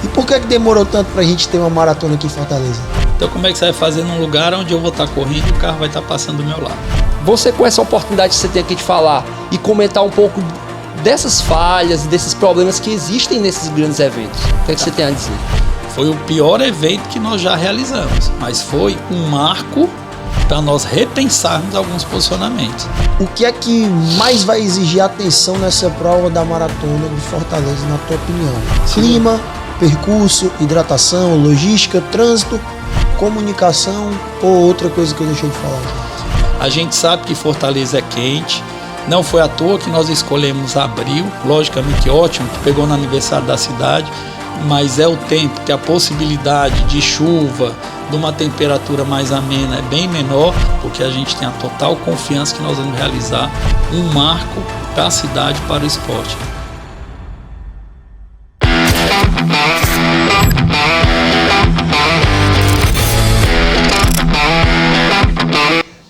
E por que demorou tanto pra gente ter uma maratona aqui em Fortaleza? Então como é que você vai fazer num lugar onde eu vou estar correndo e o carro vai estar passando do meu lado? Você, com essa oportunidade que você tem aqui de falar e comentar um pouco dessas falhas e desses problemas que existem nesses grandes eventos, o que é que você tem a dizer? Foi o pior evento que nós já realizamos, mas foi um marco para nós repensarmos alguns posicionamentos. O que é que mais vai exigir atenção nessa prova da maratona de Fortaleza, na tua opinião? Sim. Clima, percurso, hidratação, logística, trânsito, comunicação ou outra coisa que eu deixei de falar? A gente sabe que Fortaleza é quente, não foi à toa que nós escolhemos abril, logicamente ótimo, que pegou no aniversário da cidade, mas é o tempo que a possibilidade de chuva, de uma temperatura mais amena é bem menor, porque a gente tem a total confiança que nós vamos realizar um marco para a cidade, para o esporte.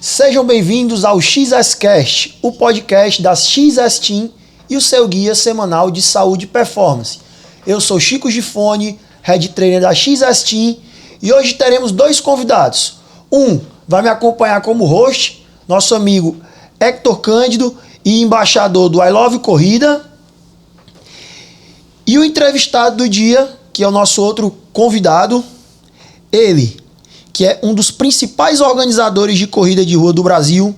Sejam bem-vindos ao XSCast, o podcast da XS Team e o seu guia semanal de saúde e performance. Eu sou Chico Gifone, Head Trainer da XS Team, e hoje teremos dois convidados. Um vai me acompanhar como host, nosso amigo Hector Cândido e embaixador do I Love Corrida. E o entrevistado do dia, que é o nosso outro convidado, ele, que é um dos principais organizadores de corrida de rua do Brasil,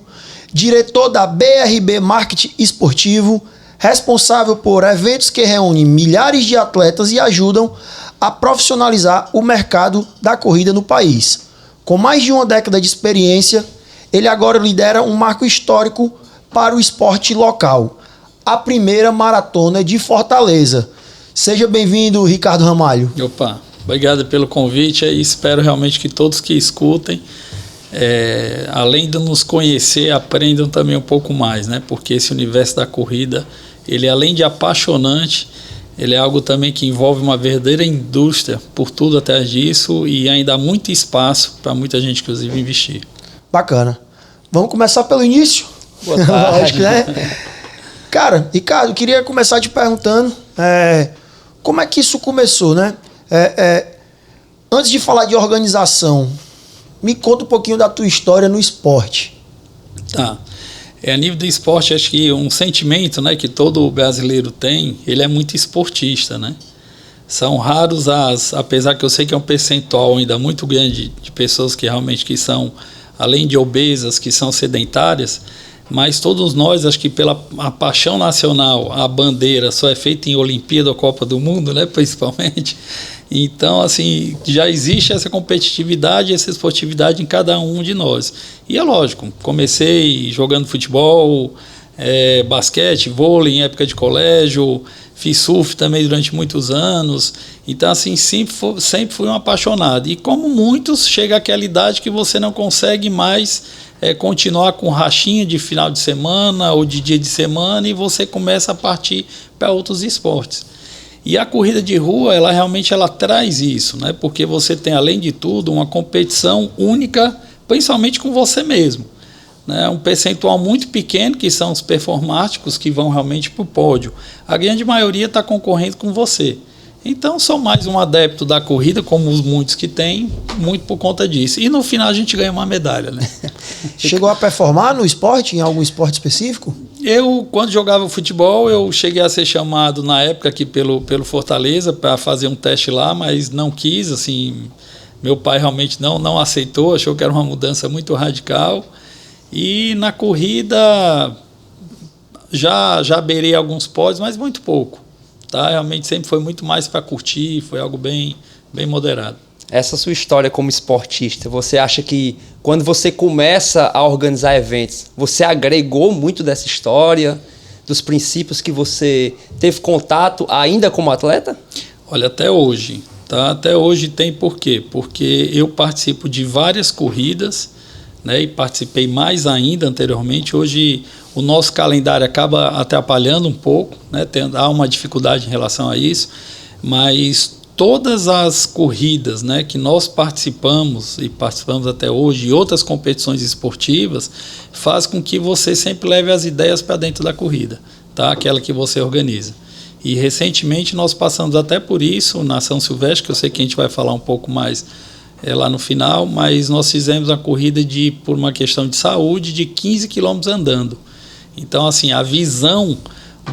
diretor da BRB Marketing Esportivo, responsável por eventos que reúnem milhares de atletas e ajudam a profissionalizar o mercado da corrida no país. Com mais de uma década de experiência, ele agora lidera um marco histórico para o esporte local, a primeira maratona de Fortaleza. Seja bem-vindo, Ricardo Ramalho. Opa, obrigado pelo convite e espero realmente que todos que escutem, além de nos conhecer, aprendam também um pouco mais, né? Porque esse universo da corrida, ele além de apaixonante, ele é algo também que envolve uma verdadeira indústria por tudo atrás disso e ainda há muito espaço para muita gente, inclusive, investir. Bacana. Vamos começar pelo início? Boa tarde. Lógico, né? Cara, Ricardo, queria começar te perguntando como é que isso começou, né? Antes de falar de organização, me conta um pouquinho da tua história no esporte. Tá. A nível do esporte, acho que um sentimento, né, que todo brasileiro tem, ele é muito esportista, né? São raros apesar que eu sei que é um percentual ainda muito grande de pessoas que realmente que são, além de obesas, que são sedentárias, mas todos nós, acho que pela a paixão nacional, a bandeira só é feita em Olimpíada ou Copa do Mundo, né, principalmente. Então, assim, já existe essa competitividade, essa esportividade em cada um de nós. E é lógico, comecei jogando futebol, basquete, vôlei em época de colégio, fiz surf também durante muitos anos. Então, assim, sempre fui um apaixonado. E como muitos, chega aquela idade que você não consegue mais continuar com rachinha de final de semana ou de dia de semana e você começa a partir para outros esportes. E a corrida de rua, ela realmente traz isso, né? Porque você tem, além de tudo, uma competição única, principalmente com você mesmo, né? Um percentual muito pequeno, que são os performáticos, que vão realmente para o pódio. A grande maioria está concorrendo com você. Então, sou mais um adepto da corrida, como os muitos que tem, muito por conta disso. E no final a gente ganha uma medalha, né? Chegou a performar no esporte, em algum esporte específico? Eu, quando jogava futebol, eu cheguei a ser chamado na época aqui pelo Fortaleza para fazer um teste lá, mas não quis, assim, meu pai realmente não aceitou, achou que era uma mudança muito radical. E na corrida já beirei alguns pódios, mas muito pouco. Tá? Realmente sempre foi muito mais para curtir, foi algo bem moderado. Essa sua história como esportista, você acha que quando você começa a organizar eventos, você agregou muito dessa história, dos princípios que você teve contato ainda como atleta? Olha, até hoje, tá? Até hoje tem por quê? Porque eu participo de várias corridas, né? E participei mais ainda anteriormente. Hoje o nosso calendário acaba atrapalhando um pouco, né? Há uma dificuldade em relação a isso, mas todas as corridas, né, que nós participamos até hoje e outras competições esportivas faz com que você sempre leve as ideias para dentro da corrida, tá? Aquela que você organiza. E recentemente nós passamos até por isso na São Silvestre, que eu sei que a gente vai falar um pouco mais lá no final, mas nós fizemos a corrida por uma questão de saúde, de 15 quilômetros andando. Então, assim, a visão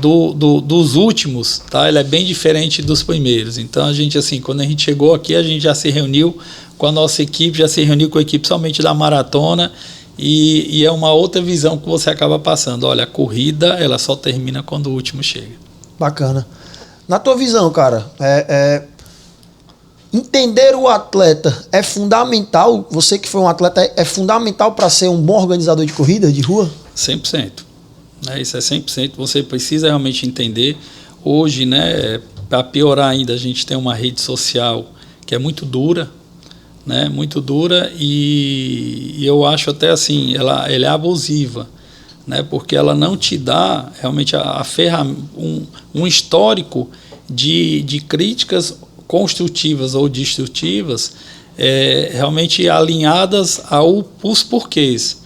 dos últimos, tá? Ela é bem diferente dos primeiros. Então, a gente, assim, quando a gente chegou aqui, a gente já se reuniu com a nossa equipe, já se reuniu com a equipe somente da maratona, e é uma outra visão que você acaba passando. Olha, a corrida, ela só termina quando o último chega. Bacana. Na tua visão, cara, entender o atleta é fundamental. Você que foi um atleta é fundamental para ser um bom organizador de corrida de rua? 100%. Isso é 100%. Você precisa realmente entender. Hoje, né, para piorar ainda, a gente tem uma rede social que é muito dura, né, muito dura, e eu acho até assim, ela é abusiva, né, porque ela não te dá realmente um histórico de críticas construtivas ou destrutivas, realmente alinhadas aos porquês.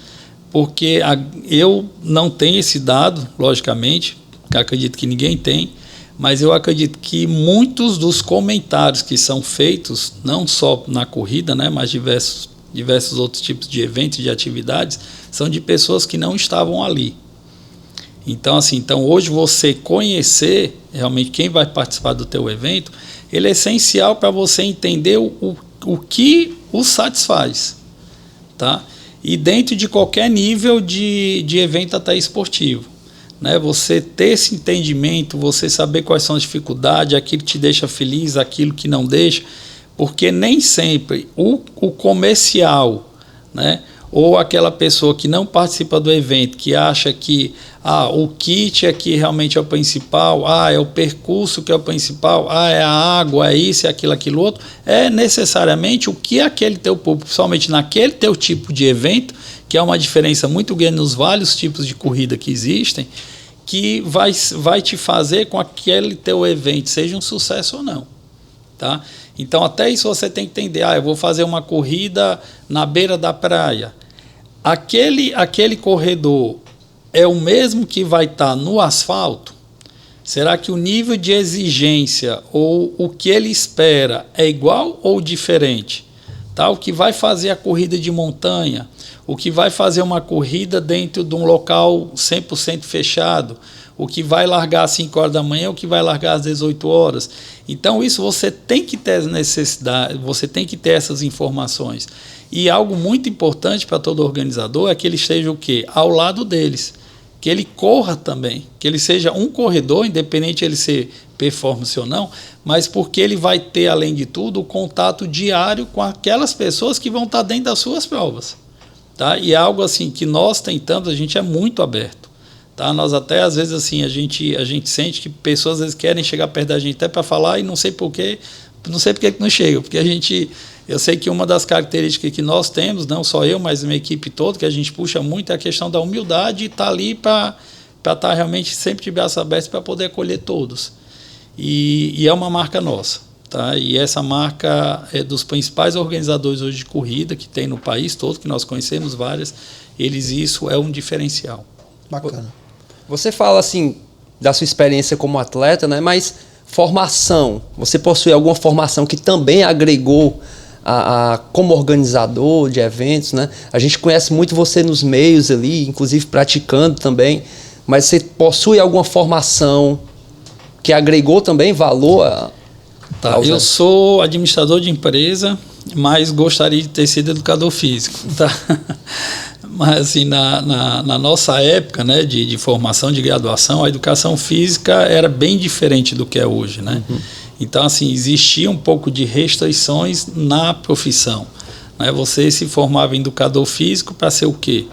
Porque eu não tenho esse dado, logicamente, que acredito que ninguém tem, mas eu acredito que muitos dos comentários que são feitos, não só na corrida, né, mas diversos outros tipos de eventos, de atividades, são de pessoas que não estavam ali. Então, assim, hoje você conhecer realmente quem vai participar do teu evento, ele é essencial para você entender o que o satisfaz, tá? E dentro de qualquer nível de evento até esportivo, né? Você ter esse entendimento, você saber quais são as dificuldades, aquilo que te deixa feliz, aquilo que não deixa, porque nem sempre o comercial, né, ou aquela pessoa que não participa do evento, que acha que o kit aqui realmente é o principal, é o percurso que é o principal, é a água, é isso, é aquilo outro, é necessariamente o que aquele teu público, principalmente naquele teu tipo de evento, que é uma diferença muito grande nos vários tipos de corrida que existem, que vai te fazer com que aquele teu evento seja um sucesso ou não, tá? Então, até isso você tem que entender. Eu vou fazer uma corrida na beira da praia. Aquele corredor é o mesmo que vai estar no asfalto? Será que o nível de exigência ou o que ele espera é igual ou diferente? Tá? O que vai fazer a corrida de montanha, o que vai fazer uma corrida dentro de um local 100% fechado, o que vai largar às 5 horas da manhã, o que vai largar às 18 horas. Então, isso você tem que ter necessidade, você tem que ter essas informações. E algo muito importante para todo organizador é que ele esteja o quê? Ao lado deles. Que ele corra também, que ele seja um corredor, independente de ele ser performance ou não, mas porque ele vai ter, além de tudo, o contato diário com aquelas pessoas que vão estar dentro das suas provas. Tá? E é algo assim que nós tentamos, a gente é muito aberto. Tá? Nós até, às vezes, assim, a gente sente que pessoas, às vezes, querem chegar perto da gente até para falar e não sei por quê, que não chega, porque eu sei que uma das características que nós temos, não só eu, mas a minha equipe toda, que a gente puxa muito, é a questão da humildade e estar ali para estar realmente sempre de braços abertos para poder acolher todos. E é uma marca nossa. Tá? E essa marca é dos principais organizadores hoje de corrida que tem no país todo, que nós conhecemos várias, isso é um diferencial. Bacana. Você fala assim da sua experiência como atleta, né? Mas formação, você possui alguma formação que também agregou como organizador de eventos, né? A gente conhece muito você nos meios ali, inclusive praticando também, mas você possui alguma formação que agregou também valor eu sou administrador de empresa, mas gostaria de ter sido educador físico, tá? Mas assim, na nossa época, né, de formação, de graduação, a educação física era bem diferente do que é hoje, né? Uhum. Então, assim, existia um pouco de restrições na profissão, né? Você se formava em educador físico para ser o quê?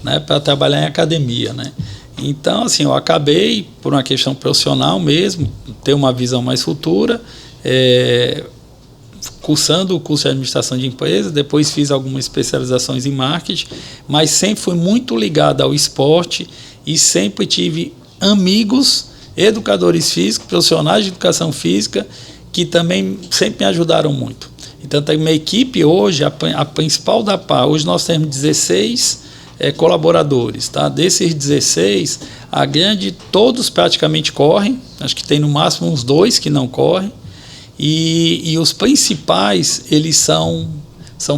Né? Para trabalhar em academia, né? Então, assim, eu acabei, por uma questão profissional mesmo, ter uma visão mais futura, cursando o curso de administração de empresas, depois fiz algumas especializações em marketing, mas sempre fui muito ligado ao esporte e sempre tive amigos, educadores físicos, profissionais de educação física, que também sempre me ajudaram muito. Então, tem uma equipe hoje, a principal da PA, hoje nós temos 16 colaboradores, tá? Desses 16, todos praticamente correm, acho que tem no máximo uns 2 que não correm, e os principais, eles são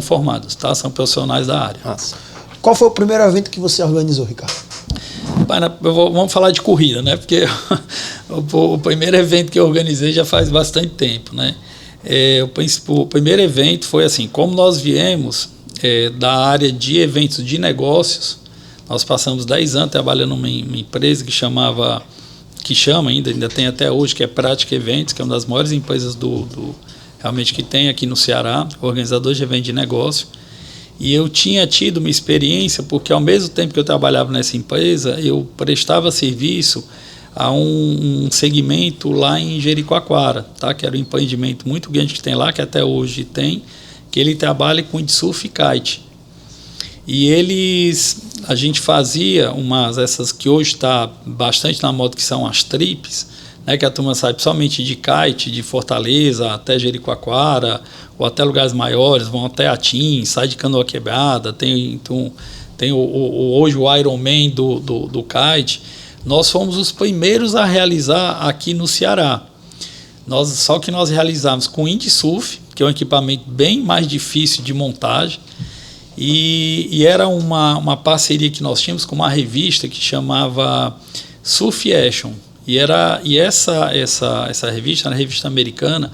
formados, tá? São profissionais da área. Nossa. Qual foi o primeiro evento que você organizou, Ricardo? Vamos falar de corrida, né? Porque o primeiro evento que eu organizei já faz bastante tempo, né? O primeiro evento foi assim, como nós viemos da área de eventos de negócios, nós passamos 10 anos trabalhando numa empresa que chama ainda tem até hoje, que é Prática Eventos, que é uma das maiores empresas realmente que tem aqui no Ceará, organizador de eventos de negócio. E eu tinha tido uma experiência, porque ao mesmo tempo que eu trabalhava nessa empresa, eu prestava serviço a um segmento lá em Jericoacoara, tá? Que era um empreendimento muito grande que tem lá, que até hoje tem, que ele trabalha com windsurf e kite. E a gente fazia essas que hoje está bastante na moda, que são as trips, né, que a turma sai principalmente de kite, de Fortaleza até Jericoacoara, ou até lugares maiores, vão até Atim, sai de Canoa Quebrada, tem hoje o Ironman do kite. Nós fomos os primeiros a realizar aqui no Ceará. Só que nós realizamos com windsurf, que é um equipamento bem mais difícil de montagem, e era uma parceria que nós tínhamos com uma revista que chamava Surf Action. E essa revista, era uma revista americana,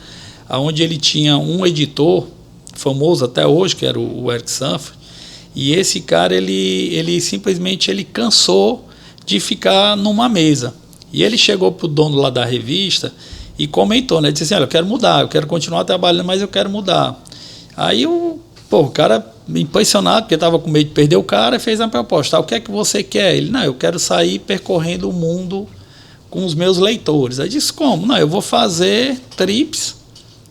onde ele tinha um editor famoso até hoje, que era o Eric Sanford, e esse cara, ele simplesmente cansou de ficar numa mesa. E ele chegou para o dono lá da revista e comentou, né? Ele disse assim, olha, eu quero mudar, eu quero continuar trabalhando, mas eu quero mudar. Aí o cara, impressionado, porque estava com medo de perder o cara, fez a proposta, o que é que você quer? Ele, não, eu quero sair percorrendo o mundo com os meus leitores. Aí disse, como? Não, eu vou fazer trips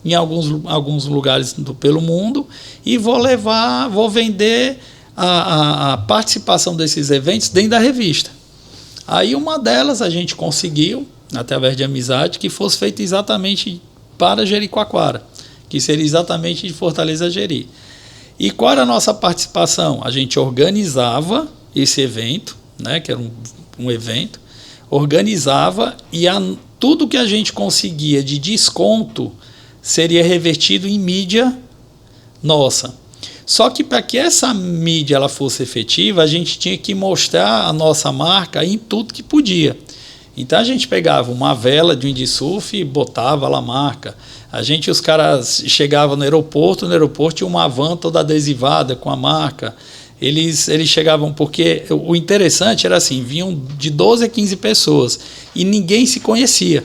em alguns lugares pelo mundo e vou vender a participação desses eventos dentro da revista. Aí uma delas a gente conseguiu, através de amizade, que fosse feita exatamente para Jericoacoara, que seria exatamente de Fortaleza a Jeri. E qual era a nossa participação? A gente organizava esse evento, né, que era um evento, organizava e tudo que a gente conseguia de desconto seria revertido em mídia nossa. Só que para que essa mídia ela fosse efetiva, a gente tinha que mostrar a nossa marca em tudo que podia. Então a gente pegava uma vela de windsurf e botava lá a marca. Os caras chegavam no aeroporto tinha uma van toda adesivada com a marca. Eles chegavam, porque o interessante era assim, vinham de 12 a 15 pessoas e ninguém se conhecia.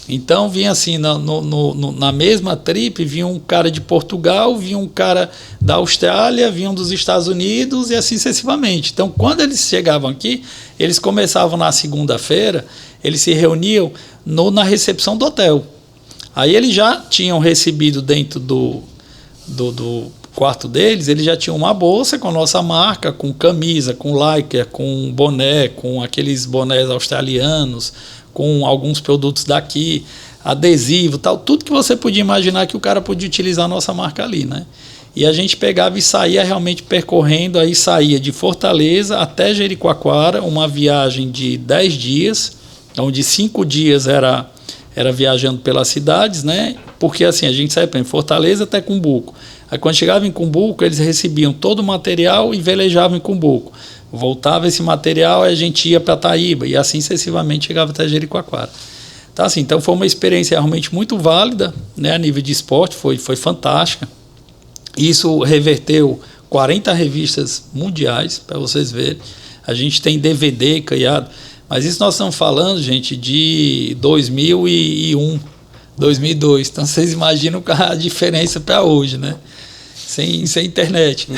Então vinha assim, na mesma trip, vinha um cara de Portugal, vinha um cara da Austrália, vinha um dos Estados Unidos e assim sucessivamente. Então quando eles chegavam aqui, eles começavam na segunda-feira, eles se reuniam na recepção do hotel. Aí eles já tinham recebido dentro do quarto deles, eles já tinham uma bolsa com a nossa marca, com camisa, com lycra, com boné, com aqueles bonés australianos, com alguns produtos daqui, adesivo, tal, tudo que você podia imaginar que o cara podia utilizar a nossa marca ali, né? E a gente pegava e saía realmente percorrendo, aí saía de Fortaleza até Jericoacoara, uma viagem de 10 dias, onde 5 dias era viajando pelas cidades, né? Porque assim, a gente saía para Fortaleza até Cumbuco. Aí quando chegava em Cumbuco, eles recebiam todo o material e velejavam em Cumbuco. Voltava esse material e a gente ia para Taíba, e assim sucessivamente chegava até Jericoacoara. Então foi uma experiência realmente muito válida, né, a nível de esporte, foi fantástica. Isso reverteu 40 revistas mundiais, para vocês verem. A gente tem DVD criado, mas isso nós estamos falando, gente, de 2001, 2002. Então vocês imaginam a diferença para hoje, né? Sem internet.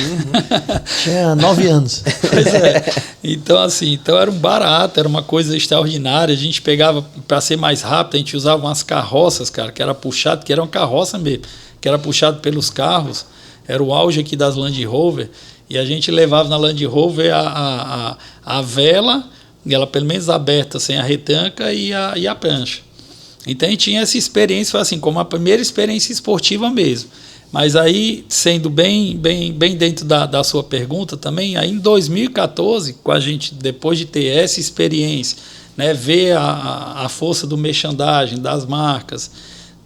Tinha 9 anos. Pois é. Então era um barato, era uma coisa extraordinária. A gente pegava, para ser mais rápido, a gente usava umas carroças, cara, que era puxado, que era uma carroça mesmo, que era puxado pelos carros. Era o auge aqui das Land Rover. E a gente levava na Land Rover a vela, ela pelo menos aberta, sem a retranca e a prancha. Então a gente tinha essa experiência, foi assim, como a primeira experiência esportiva mesmo. Mas aí, sendo bem dentro da sua pergunta também, aí em 2014, com a gente, depois de ter essa experiência, né, ver a força do merchandising, das marcas,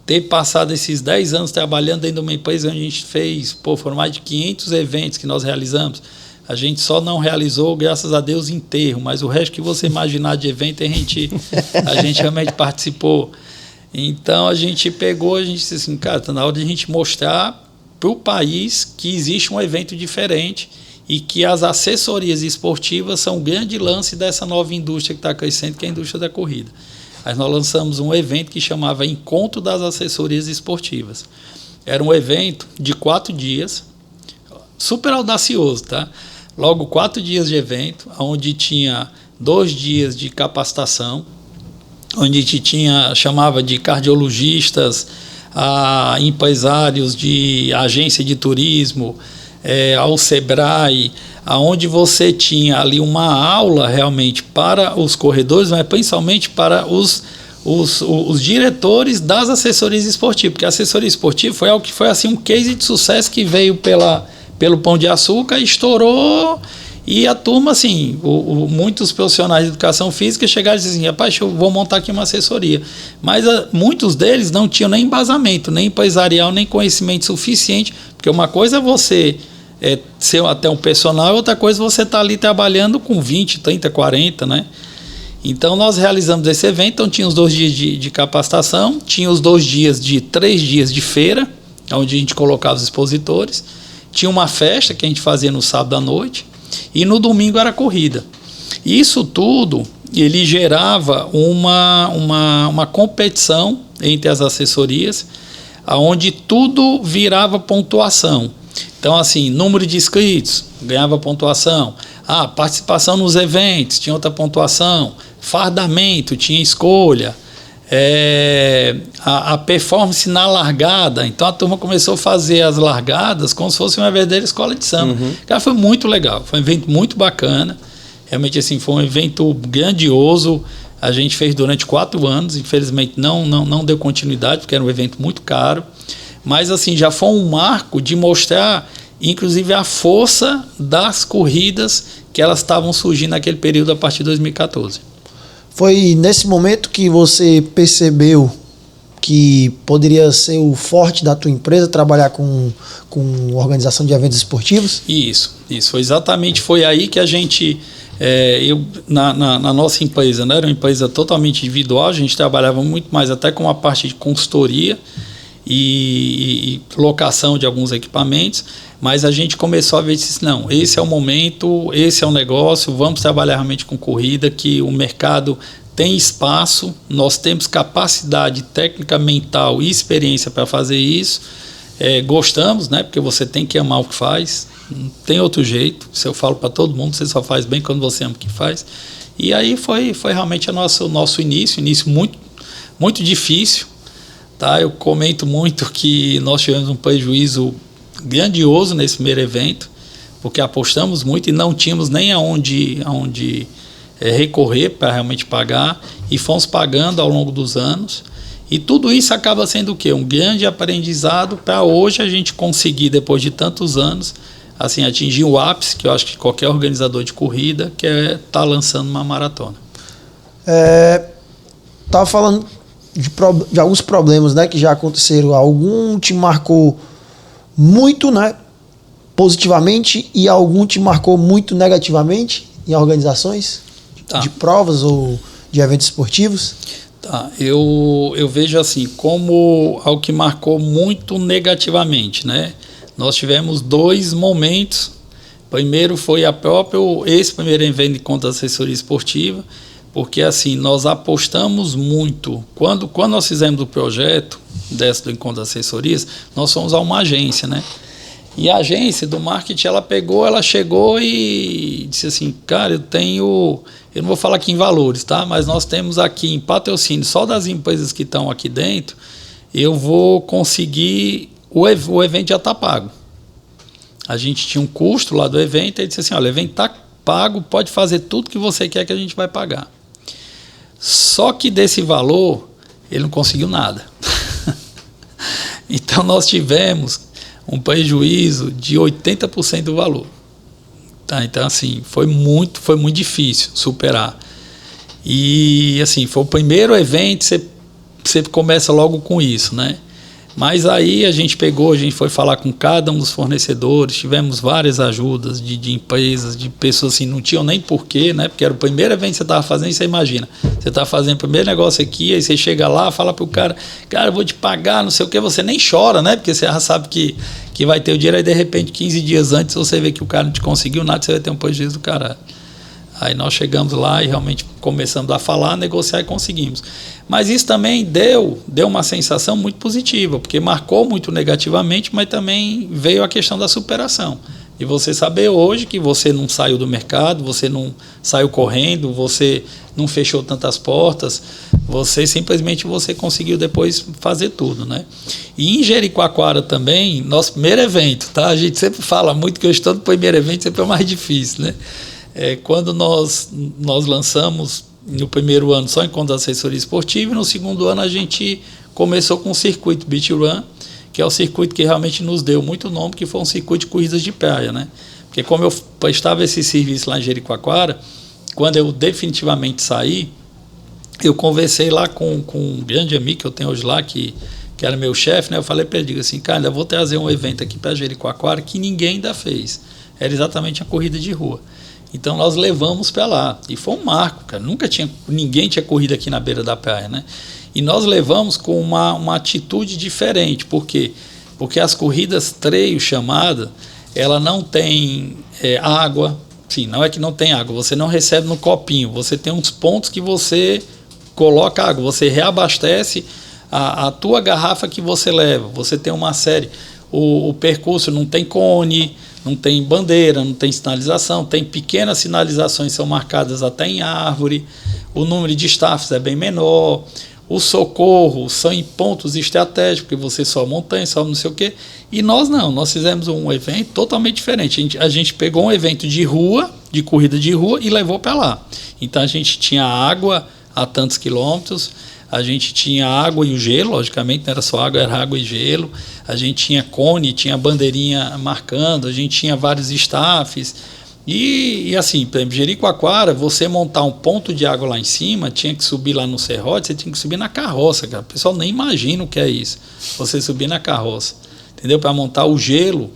ter passado esses 10 anos trabalhando dentro de uma empresa onde a gente fez, foram mais de 500 eventos que nós realizamos. A gente só não realizou, graças a Deus, enterro, mas o resto que você imaginar de evento, a gente realmente participou. Então a gente disse assim, cara, está na hora de a gente mostrar para o país que existe um evento diferente e que as assessorias esportivas são um grande lance dessa nova indústria que está crescendo, que é a indústria da corrida. Aí nós lançamos um evento que chamava Encontro das Assessorias Esportivas. Era um evento de 4 dias, super audacioso, tá? Logo 4 dias de evento, onde tinha 2 dias de capacitação, onde a gente chamava de cardiologistas, a empresários de agência de turismo, ao Sebrae, aonde você tinha ali uma aula realmente para os corredores, mas principalmente para os diretores das assessorias esportivas, porque a assessoria esportiva foi algo que foi assim um case de sucesso que veio pelo Pão de Açúcar e estourou. E a turma, assim, muitos profissionais de educação física chegaram e disseram assim, rapaz, eu vou montar aqui uma assessoria. Mas muitos deles não tinham nem embasamento, nem empresarial, nem conhecimento suficiente, porque uma coisa é você ser até um personal, outra coisa é você estar ali trabalhando com 20, 30, 40, né? Então nós realizamos esse evento, então tinha os 2 dias de capacitação, tinha os 2 dias de 3 dias de feira, onde a gente colocava os expositores, tinha uma festa que a gente fazia no sábado à noite, e no domingo era corrida. Isso tudo, ele gerava uma competição entre as assessorias, onde tudo virava pontuação. Então, assim, número de inscritos, ganhava pontuação. Participação nos eventos, tinha outra pontuação. Fardamento, tinha escolha. A performance na largada. Então a turma começou a fazer as largadas como se fosse uma verdadeira escola de samba. Cara, foi muito legal, foi um evento muito bacana. Realmente assim, foi um evento grandioso. A gente fez durante 4 anos, infelizmente não deu continuidade, porque era um evento muito caro. Mas assim, já foi um marco de mostrar, inclusive, a força das corridas que elas estavam surgindo naquele período a partir de 2014. Foi nesse momento que você percebeu que poderia ser o forte da tua empresa trabalhar com organização de eventos esportivos? Isso. Foi aí que a gente, na nossa empresa, né, era uma empresa totalmente individual, a gente trabalhava muito mais até com a parte de consultoria e locação de alguns equipamentos, mas a gente começou a ver isso, não, esse é o momento, esse é o negócio, vamos trabalhar realmente com corrida, que o mercado tem espaço, nós temos capacidade técnica, mental e experiência para fazer isso, gostamos, né, porque você tem que amar o que faz, não tem outro jeito, se eu falo para todo mundo, você só faz bem quando você ama o que faz, e aí foi realmente o nosso início muito, muito difícil. Tá, eu comento muito que nós tivemos um prejuízo grandioso nesse primeiro evento, porque apostamos muito e não tínhamos nem aonde recorrer para realmente pagar, e fomos pagando ao longo dos anos. E tudo isso acaba sendo o quê? Um grande aprendizado para hoje a gente conseguir, depois de tantos anos, assim, atingir o ápice, que eu acho que qualquer organizador de corrida quer estar lançando uma maratona. Estava falando de alguns problemas, né, que já aconteceram. Algum te marcou muito, né, positivamente, e algum te marcou muito negativamente em organizações de provas ou de eventos esportivos? Tá, eu vejo assim, como algo que marcou muito negativamente, né? Nós tivemos 2 momentos. Primeiro foi esse primeiro evento contra a assessoria esportiva, porque assim, nós apostamos muito. Quando nós fizemos o projeto do Encontro das Assessorias, nós fomos a uma agência, né? E a agência do marketing, ela chegou e disse assim, cara, eu não vou falar aqui em valores, tá? Mas nós temos aqui em patrocínio, só das empresas que estão aqui dentro, eu vou conseguir, o evento já está pago. A gente tinha um custo lá do evento, e ele disse assim, olha, o evento está pago, pode fazer tudo que você quer que a gente vai pagar. Só que desse valor, ele não conseguiu nada. Então nós tivemos um prejuízo de 80% do valor. Tá? Então, assim, foi muito difícil superar. E, assim, foi o primeiro evento, você começa logo com isso, né? Mas aí a gente foi falar com cada um dos fornecedores, tivemos várias ajudas de empresas, de pessoas assim, não tinham nem porquê, né? Porque era o primeiro evento que você estava fazendo, você imagina, você está fazendo o primeiro negócio aqui, aí você chega lá, fala pro cara, eu vou te pagar, não sei o que, você nem chora, né? Porque você já sabe que vai ter o dinheiro, aí de repente 15 dias antes você vê que o cara não te conseguiu nada, você vai ter um prejuízo do caralho. Aí nós chegamos lá e realmente começamos a falar, negociar e conseguimos. Mas isso também deu uma sensação muito positiva, porque marcou muito negativamente, mas também veio a questão da superação. E você saber hoje que você não saiu do mercado, você não saiu correndo, você não fechou tantas portas, simplesmente conseguiu depois fazer tudo, né? E em Jericoacoara também, nosso primeiro evento, tá? A gente sempre fala muito que eu estou no primeiro evento, sempre é o mais difícil, né? Quando nós lançamos no primeiro ano só enquanto assessoria esportiva, e no segundo ano a gente começou com o circuito Beach Run, que é o circuito que realmente nos deu muito nome, que foi um circuito de corridas de praia, né? Porque como eu prestava esse serviço lá em Jericoacoara, quando eu definitivamente saí, eu conversei lá com um grande amigo que eu tenho hoje lá, que era meu chefe, né? Eu falei para ele, digo assim, cara, eu vou trazer um evento aqui para Jericoacoara que ninguém ainda fez. Era exatamente a corrida de rua. Então nós levamos para lá, e foi um marco, cara, ninguém tinha corrido aqui na beira da praia, né? E nós levamos com uma atitude diferente, por quê? Porque as corridas trail chamada, ela não tem água, sim, não é que não tem água, você não recebe no copinho, você tem uns pontos que você coloca água, você reabastece a tua garrafa que você leva, você tem uma série, o percurso não tem cone, não tem bandeira, não tem sinalização, tem pequenas sinalizações que são marcadas até em árvore, o número de staffs é bem menor, o socorro são em pontos estratégicos, porque você sobe montanha, sobe não sei o quê, e nós não, nós fizemos um evento totalmente diferente, a gente pegou um evento de rua, de corrida de rua e levou para lá, então a gente tinha água a tantos quilômetros, a gente tinha água e o gelo, logicamente não era só água, era água e gelo, a gente tinha cone, tinha bandeirinha marcando, a gente tinha vários staffs, e assim, por exemplo, Jericoacoara, você montar um ponto de água lá em cima, tinha que subir lá no serrote, você tinha que subir na carroça, cara, o pessoal nem imagina o que é isso, você subir na carroça, entendeu? Para montar o gelo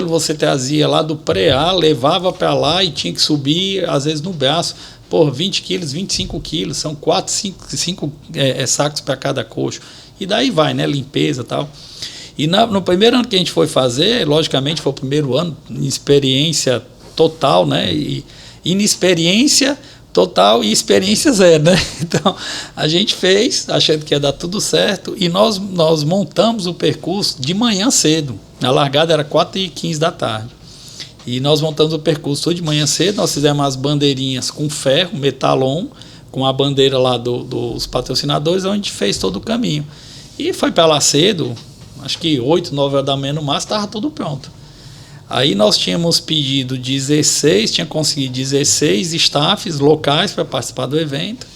você trazia lá do preá, levava para lá e tinha que subir, às vezes no braço, 20 quilos, 25 quilos, são 4, 5 sacos para cada coxo. E daí vai, né? Limpeza e tal. E no primeiro ano que a gente foi fazer, logicamente foi o primeiro ano, experiência total, né? E inexperiência total e experiência zero, né? Então, a gente fez, achando que ia dar tudo certo, e nós montamos o percurso de manhã cedo. A largada era 4h15 da tarde. E nós montamos o percurso todo de manhã cedo, nós fizemos as bandeirinhas com ferro, metalon, com a bandeira lá dos patrocinadores, onde a gente fez todo o caminho. E foi para lá cedo, acho que 8, 9 horas da manhã no máximo, estava tudo pronto. Aí nós tínhamos pedido 16, tinha conseguido 16 staffs locais para participar do evento,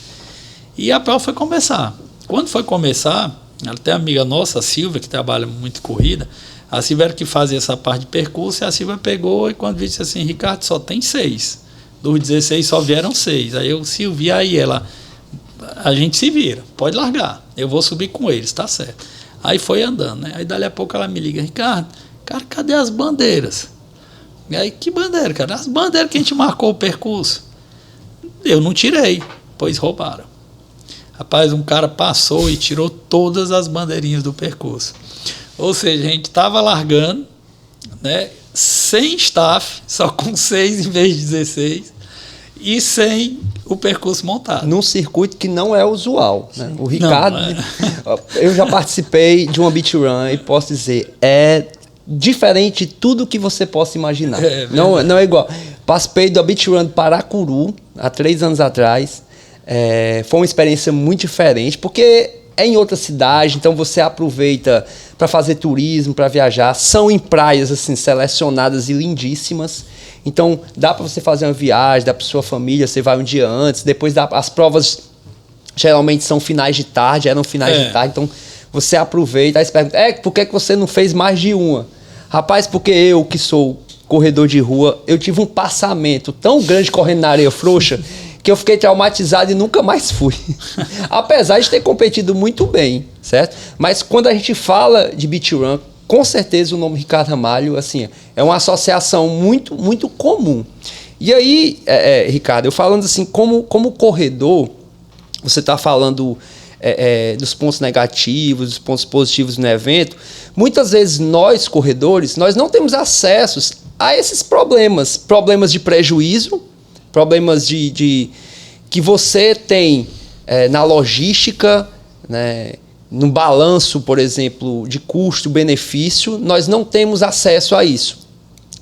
e a prova foi começar. Quando foi começar, até a amiga nossa, a Silvia, que trabalha muito em corrida, a Silvia era que fazia essa parte de percurso, e a Silvia pegou e quando disse assim, Ricardo, só tem 6. Dos 16 só vieram 6. Aí eu, Silvia, aí ela, a gente se vira, pode largar, eu vou subir com eles, tá certo. Aí foi andando, né? Aí dali a pouco ela me liga, Ricardo, cara, cadê as bandeiras? E aí, que bandeira, cara? As bandeiras que a gente marcou o percurso. Eu não tirei, pois roubaram. Rapaz, um cara passou e tirou todas as bandeirinhas do percurso. Ou seja, a gente estava largando, né, sem staff, só com 6 em vez de 16, e sem o percurso montado. Num circuito que não é usual, né? O Ricardo, eu já participei de uma beach run e posso dizer, é diferente de tudo que você possa imaginar. Não é igual. Participei da beach run do Paracuru, há 3 anos atrás. Foi uma experiência muito diferente, porque é em outra cidade, então você aproveita para fazer turismo, para viajar. São em praias assim, selecionadas e lindíssimas. Então dá para você fazer uma viagem, dá para sua família, você vai um dia antes. Depois as provas geralmente são finais de tarde, eram finais de tarde. Então você aproveita. Aí você pergunta, por que você não fez mais de uma? Rapaz, porque eu que sou corredor de rua, eu tive um passamento tão grande correndo na areia frouxa que eu fiquei traumatizado e nunca mais fui. Apesar de ter competido muito bem, certo? Mas quando a gente fala de beach run, com certeza o nome Ricardo Ramalho, assim, é uma associação muito, muito comum. E aí, Ricardo, eu falando assim, como corredor, você está falando dos pontos negativos, dos pontos positivos no evento. Muitas vezes nós, corredores, nós não temos acesso a esses problemas de prejuízo, problemas que você tem na logística, né, no balanço, por exemplo, de custo-benefício, nós não temos acesso a isso,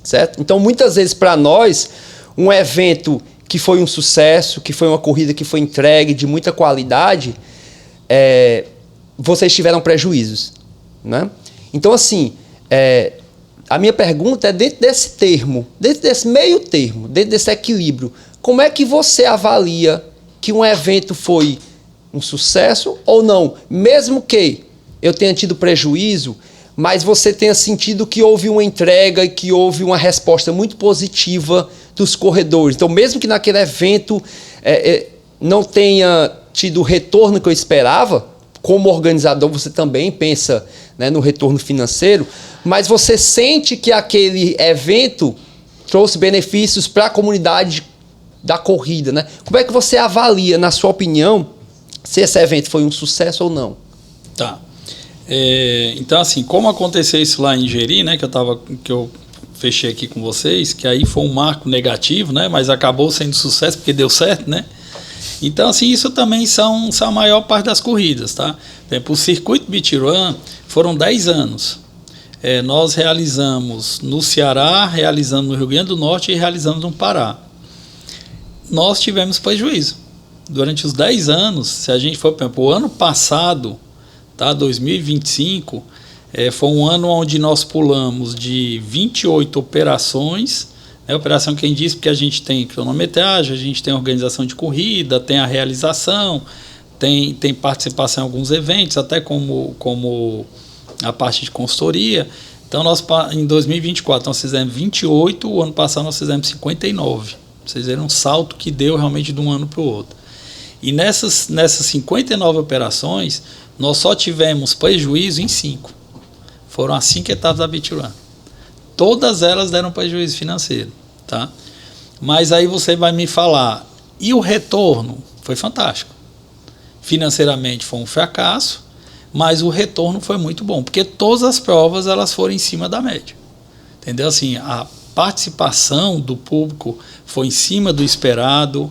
certo? Então, muitas vezes, para nós, um evento que foi um sucesso, que foi uma corrida que foi entregue de muita qualidade, vocês tiveram prejuízos, né? Então, assim, a minha pergunta é dentro desse termo, dentro desse meio termo, dentro desse equilíbrio, como é que você avalia que um evento foi um sucesso ou não? Mesmo que eu tenha tido prejuízo, mas você tenha sentido que houve uma entrega e que houve uma resposta muito positiva dos corredores. Então, mesmo que naquele evento não tenha tido o retorno que eu esperava, como organizador você também pensa, né, no retorno financeiro, mas você sente que aquele evento trouxe benefícios para a comunidade da corrida, né? Como é que você avalia, na sua opinião, se esse evento foi um sucesso ou não? Tá. Então, assim, como aconteceu isso lá em Jeri, né, que eu fechei aqui com vocês, que aí foi um marco negativo, né, mas acabou sendo sucesso porque deu certo, né? Então, assim, isso também são a maior parte das corridas, tá? Por exemplo, o circuito Beach Run foram 10 anos. Nós realizamos no Ceará, realizamos no Rio Grande do Norte e realizamos no Pará. Nós tivemos prejuízo. Durante os 10 anos, se a gente for, por exemplo, o ano passado, tá, 2025, foi um ano onde nós pulamos de 28 operações, operação quem diz, porque a gente tem cronometragem, a gente tem organização de corrida, tem a realização, tem participação em alguns eventos, até como a parte de consultoria. Então, em 2024, nós fizemos 28, o ano passado nós fizemos 59. Vocês viram um salto que deu realmente de um ano para o outro. E nessas 59 operações, nós só tivemos prejuízo em 5. Foram as 5 etapas da Beach Run. Todas elas deram prejuízo financeiro, tá? Mas aí você vai me falar, e o retorno? Foi fantástico. Financeiramente foi um fracasso, mas o retorno foi muito bom, porque todas as provas elas foram em cima da média. Entendeu? Assim, a participação do público foi em cima do esperado,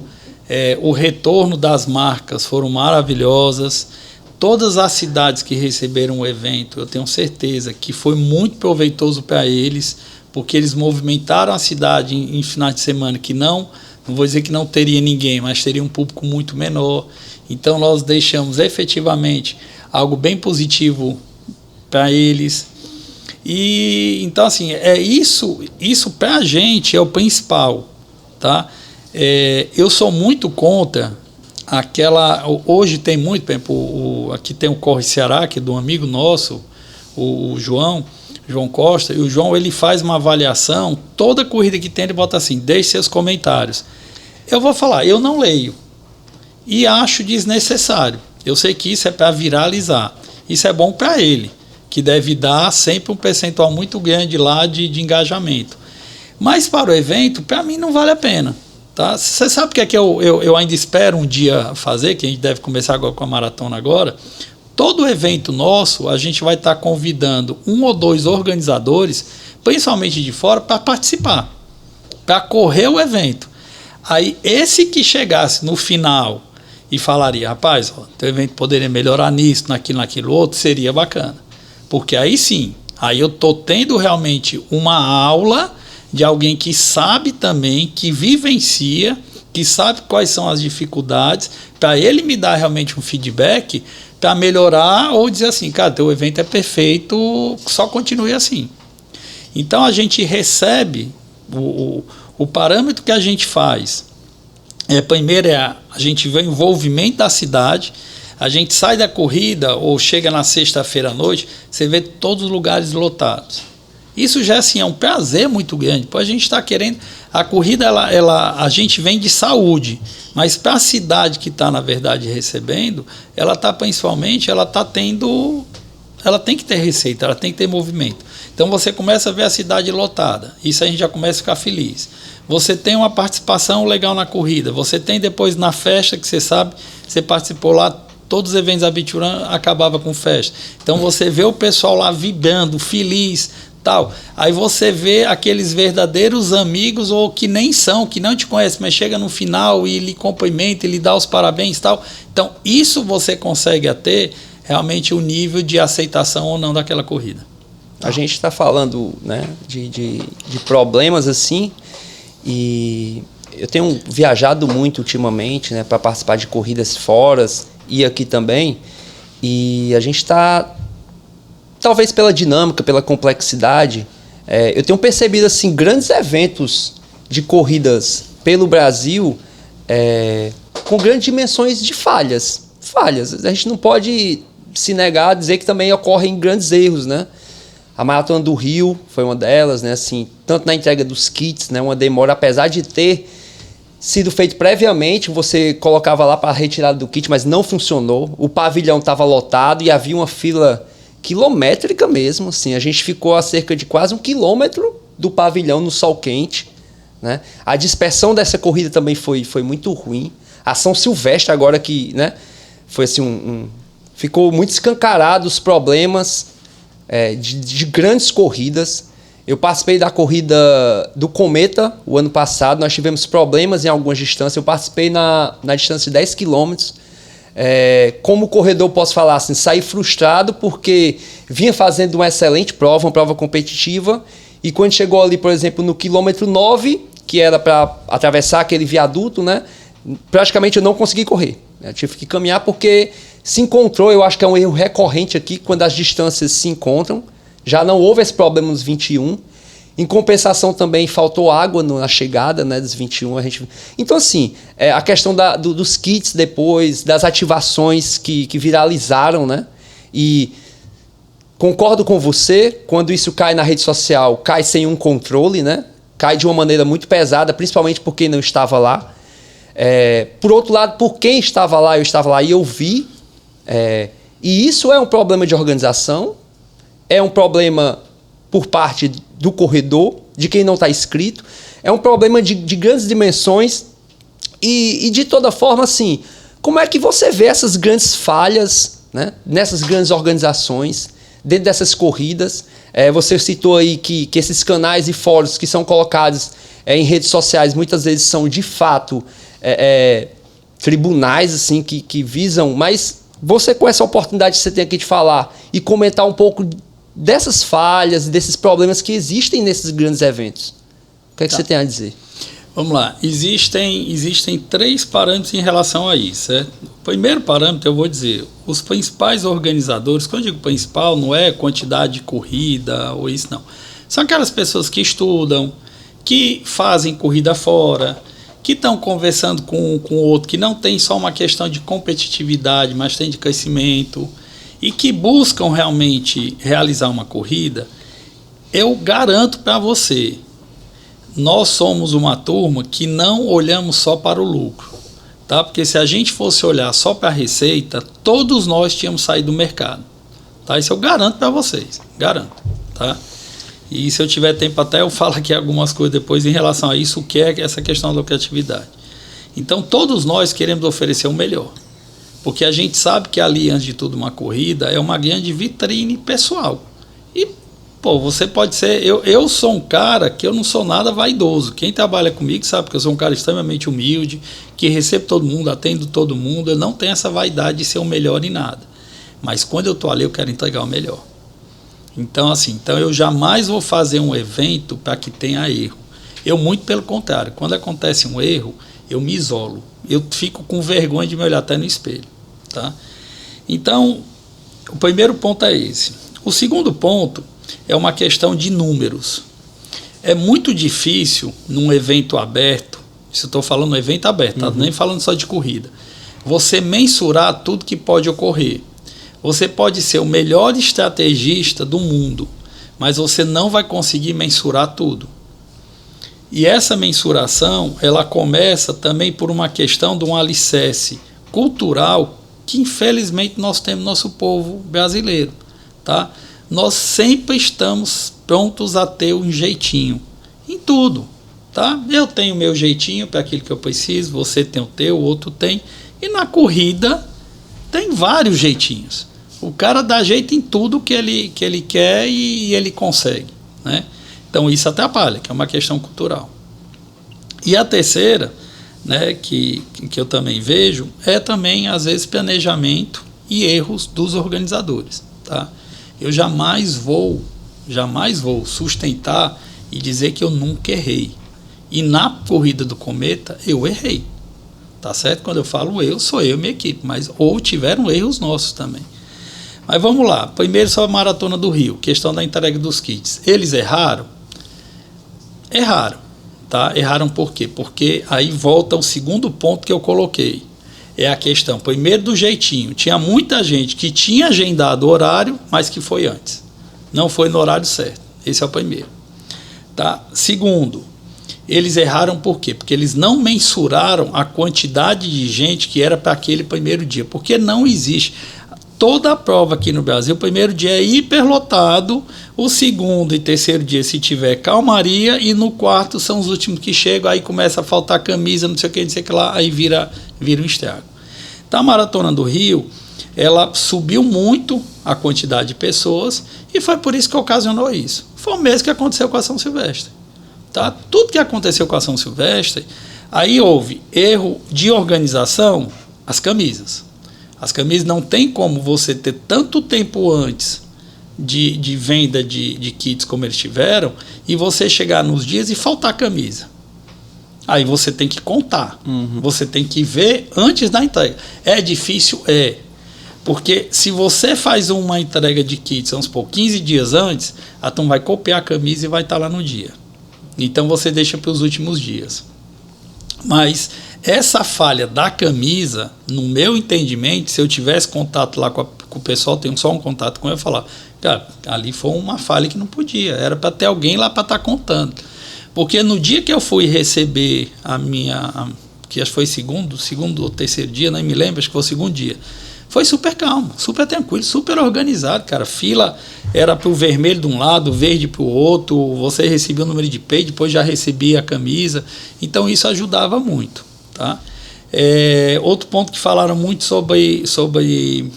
o retorno das marcas foram maravilhosas. Todas as cidades que receberam o evento, eu tenho certeza que foi muito proveitoso para eles, porque eles movimentaram a cidade em finais de semana que não vou dizer que não teria ninguém, mas teria um público muito menor. Então nós deixamos efetivamente algo bem positivo para eles. E então, assim, isso para a gente é o principal, tá? Eu sou muito contra hoje tem muito, por exemplo, aqui tem o Corre Ceará, que é de um amigo nosso, o João Costa, e o João ele faz uma avaliação, toda corrida que tem ele bota assim, deixe seus comentários. Eu vou falar, eu não leio e acho desnecessário. Eu sei que isso é para viralizar, isso é bom para ele, que deve dar sempre um percentual muito grande lá de engajamento. Mas para o evento, para mim não vale a pena. Tá? Você sabe o que é que eu ainda espero um dia fazer, que a gente deve começar agora com a maratona agora? Todo evento nosso, a gente vai estar convidando 1 ou 2 organizadores, principalmente de fora, para participar, para correr o evento. Aí esse que chegasse no final e falaria, rapaz, teu evento poderia melhorar nisso, naquilo outro, seria bacana. Porque aí sim, aí eu estou tendo realmente uma aula de alguém que sabe também, que vivencia, que sabe quais são as dificuldades, para ele me dar realmente um feedback para melhorar ou dizer assim, cara, teu evento é perfeito, só continue assim. Então a gente recebe o parâmetro que a gente faz. Primeiro a gente vê o envolvimento da cidade, a gente sai da corrida ou chega na sexta-feira à noite, você vê todos os lugares lotados. Isso já assim, é um prazer muito grande. Pois a gente está querendo... A corrida, a gente vem de saúde, mas para a cidade que está, na verdade, recebendo, ela está principalmente, ela tem que ter receita, ela tem que ter movimento. Então você começa a ver a cidade lotada, isso a gente já começa a ficar feliz. Você tem uma participação legal na corrida, você tem depois na festa, que você sabe, você participou lá, todos os eventos da Biturã acabava com festa. Então você vê o pessoal lá vibrando, feliz, tal. Aí você vê aqueles verdadeiros amigos, ou que nem são, que não te conhecem, mas chega no final e lhe cumprimenta, e lhe dá os parabéns, tal. Então isso você consegue ter realmente o nível de aceitação ou não daquela corrida. A gente está falando, né, de problemas assim, e eu tenho viajado muito ultimamente, né, para participar de corridas fora e aqui também, e a gente está, talvez pela dinâmica, pela complexidade, eu tenho percebido assim, grandes eventos de corridas pelo Brasil com grandes dimensões de falhas. A gente não pode se negar a dizer que também ocorrem grandes erros, né? A Maratona do Rio foi uma delas, né? Assim, tanto na entrega dos kits, né? Uma demora, apesar de ter sido feito previamente, você colocava lá para a retirada do kit, mas não funcionou. O pavilhão estava lotado e havia uma fila quilométrica mesmo, assim. A gente ficou a cerca de quase 1 quilômetro do pavilhão no sol quente, né? A dispersão dessa corrida também foi muito ruim. A São Silvestre agora que, né? Foi assim ficou muito escancarado os problemas de grandes corridas. Eu participei da corrida do Cometa o ano passado, nós tivemos problemas em algumas distâncias. Eu participei na distância de 10 quilômetros. Como corredor, posso falar assim, saí frustrado porque vinha fazendo uma excelente prova, uma prova competitiva, e quando chegou ali, por exemplo, no quilômetro 9, que era para atravessar aquele viaduto, né, praticamente eu não consegui correr. Eu tive que caminhar porque se encontrou, eu acho que é um erro recorrente aqui, quando as distâncias se encontram. Já não houve esse problema nos 21. Em compensação também faltou água na chegada, né, dos 21. Então assim, a questão dos kits depois, das ativações que viralizaram, né? E concordo com você, quando isso cai na rede social, cai sem um controle, né? Cai de uma maneira muito pesada, principalmente por quem não estava lá. Por outro lado, por quem estava lá, eu estava lá e eu vi. E isso é um problema de organização, é um problema por parte do corredor, de quem não está inscrito, é um problema de grandes dimensões e de toda forma, assim, como é que você vê essas grandes falhas, né, nessas grandes organizações, dentro dessas corridas? Você citou aí que esses canais e fóruns que são colocados em redes sociais muitas vezes são de fato tribunais assim, que visam, mas você, com essa oportunidade que você tem aqui de falar e comentar um pouco dessas falhas e desses problemas que existem nesses grandes eventos, o que é que você tem a dizer? Vamos lá. Existem 3 parâmetros em relação a isso. O primeiro parâmetro, eu vou dizer, os principais organizadores, quando eu digo principal, não é quantidade de corrida ou isso, não. São aquelas pessoas que estudam, que fazem corrida fora, que estão conversando com o outro, que não tem só uma questão de competitividade, mas tem de crescimento, e que buscam realmente realizar uma corrida. Eu garanto para você, nós somos uma turma que não olhamos só para o lucro, tá? Porque se a gente fosse olhar só para a receita, todos nós tínhamos saído do mercado, tá? Isso eu garanto para vocês, garanto, tá? E se eu tiver tempo até eu falo aqui algumas coisas depois em relação a isso, o que é essa questão da lucratividade. Então todos nós queremos oferecer o melhor, porque a gente sabe que ali, antes de tudo, uma corrida é uma grande vitrine pessoal. E, pô, você pode ser... Eu sou um cara que eu não sou nada vaidoso. Quem trabalha comigo sabe que eu sou um cara extremamente humilde, que recebo todo mundo, atendo todo mundo. Eu não tenho essa vaidade de ser o melhor em nada. Mas quando eu estou ali, eu quero entregar o melhor. Então, assim, eu jamais vou fazer um evento para que tenha erro. Eu, muito pelo contrário, quando acontece um erro, eu me isolo. Eu fico com vergonha de me olhar até no espelho. Tá? Então, o primeiro ponto é esse. O segundo ponto é uma questão de números. É muito difícil, num evento aberto, se eu estou falando um evento aberto, tá? Nem falando só de corrida, você mensurar tudo que pode ocorrer. Você pode ser o melhor estrategista do mundo, mas você não vai conseguir mensurar tudo. E essa mensuração, ela começa também por uma questão de um alicerce cultural que infelizmente nós temos no nosso povo brasileiro, tá? Nós sempre estamos prontos a ter um jeitinho em tudo, tá? Eu tenho o meu jeitinho para aquilo que eu preciso, você tem o teu, o outro tem, e na corrida tem vários jeitinhos. O cara dá jeito em tudo que ele quer e ele consegue, né? Então isso atrapalha, que é uma questão cultural. E a terceira, né, que eu também vejo, é também, às vezes, planejamento e erros dos organizadores. Tá? Eu jamais vou sustentar e dizer que eu nunca errei. E na corrida do Cometa, eu errei. Tá certo? Quando eu falo eu, sou eu e minha equipe, mas ou tiveram erros nossos também. Mas vamos lá. Primeiro, sobre a Maratona do Rio, questão da entrega dos kits. Eles erraram? Erraram. Tá? Erraram por quê? Porque aí volta o segundo ponto que eu coloquei. É a questão, primeiro, do jeitinho. Tinha muita gente que tinha agendado o horário, mas que foi antes. Não foi no horário certo. Esse é o primeiro. Tá? Segundo, eles erraram por quê? Porque eles não mensuraram a quantidade de gente que era para aquele primeiro dia. Porque não existe. Toda a prova aqui no Brasil, o primeiro dia é hiperlotado, o segundo e terceiro dia, se tiver calmaria, e no quarto são os últimos que chegam, aí começa a faltar camisa, não sei o que lá, aí vira um estrago. Então a Maratona do Rio, ela subiu muito a quantidade de pessoas, e foi por isso que ocasionou isso. Foi o mesmo que aconteceu com a São Silvestre. Tá? Tudo que aconteceu com a São Silvestre, aí houve erro de organização, as camisas. As camisas não tem como você ter tanto tempo antes de venda de kits como eles tiveram e você chegar nos dias e faltar camisa. Aí você tem que contar. Você tem que ver antes da entrega. É difícil? É. Porque se você faz uma entrega de kits, vamos supor, 15 dias antes, a turma vai copiar a camisa e vai estar lá no dia. Então você deixa para os últimos dias. Mas essa falha da camisa, no meu entendimento, se eu tivesse contato lá com o pessoal, tenho só um contato com ele, eu ia falar, cara, ali foi uma falha que não podia, era para ter alguém lá para estar contando. Porque no dia que eu fui receber que acho que foi segundo ou terceiro dia, não me lembro, acho que foi o segundo dia, foi super calmo, super tranquilo, super organizado, cara. Fila era para o vermelho de um lado, verde para o outro, você recebia o número de peito, depois já recebia a camisa, então isso ajudava muito. Tá? Outro ponto que falaram muito sobre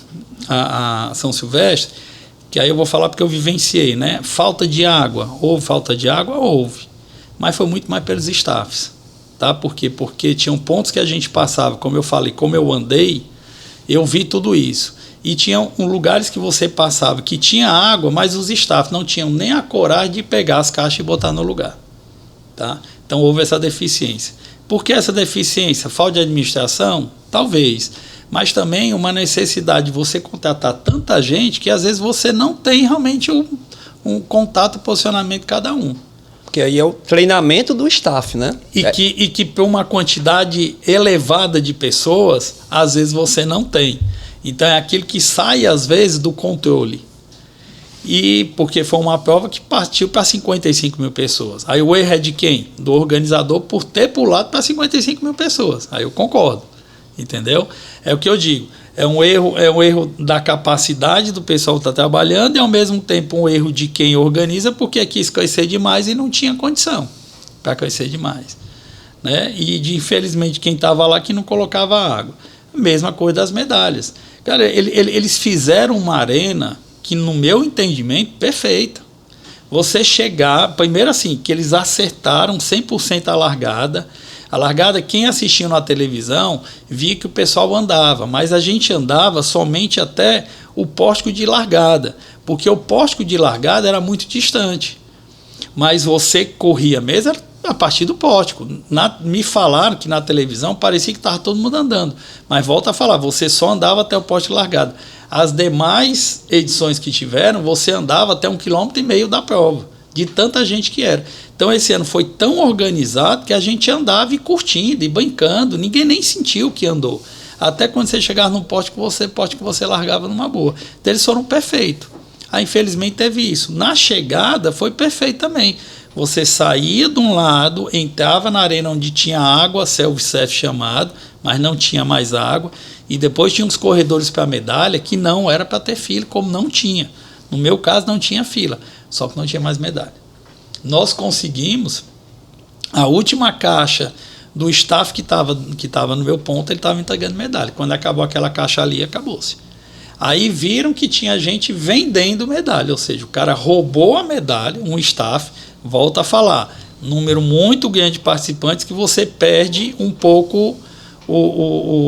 a São Silvestre, que aí eu vou falar porque eu vivenciei, né? Falta de água. Houve falta de água? Houve. Mas foi muito mais pelos staffs. Tá? Por quê? Porque tinham pontos que a gente passava, como eu falei, como eu andei, eu vi tudo isso. E tinham lugares que você passava que tinha água, mas os staffs não tinham nem a coragem de pegar as caixas e botar no lugar. Tá? Então houve essa deficiência. Por que essa deficiência? Falta de administração? Talvez. Mas também uma necessidade de você contratar tanta gente que às vezes você não tem realmente um contato, posicionamento de cada um. Porque aí é o treinamento do staff, né? E que para uma quantidade elevada de pessoas, às vezes você não tem. Então é aquilo que sai às vezes do controle. E porque foi uma prova que partiu para 55 mil pessoas. Aí o erro é de quem? Do organizador por ter pulado para 55 mil pessoas. Aí eu concordo, entendeu? É o que eu digo. É um erro da capacidade do pessoal que está trabalhando e ao mesmo tempo um erro de quem organiza porque quis crescer demais e não tinha condição para crescer demais. Né? E infelizmente quem estava lá que não colocava água. Mesma coisa das medalhas. Cara, eles fizeram uma arena que no meu entendimento, perfeita. Você chegar, primeiro assim, que eles acertaram 100% a largada. A largada, quem assistia na televisão, via que o pessoal andava, mas a gente andava somente até o pórtico de largada, porque o pórtico de largada era muito distante. Mas você corria mesmo a partir do pórtico. Me falaram que na televisão parecia que estava todo mundo andando, mas volta a falar, você só andava até o pórtico de largada. As demais edições que tiveram, você andava até 1,5 km da prova, de tanta gente que era. Então esse ano foi tão organizado que a gente andava e curtindo e brincando, ninguém nem sentiu que andou. Até quando você chegava num poste que você largava numa boa. Então eles foram perfeitos. Aí, infelizmente, teve isso. Na chegada, foi perfeito também. Você saía de um lado, entrava na arena onde tinha água, self-service chamado, mas não tinha mais água. E depois tinha uns corredores para medalha que não era para ter fila, como não tinha. No meu caso, não tinha fila, só que não tinha mais medalha. Nós conseguimos, a última caixa do staff que tava no meu ponto, ele estava entregando medalha. Quando acabou aquela caixa ali, acabou-se. Aí viram que tinha gente vendendo medalha, ou seja, o cara roubou a medalha, um staff, volta a falar, número muito grande de participantes que você perde um pouco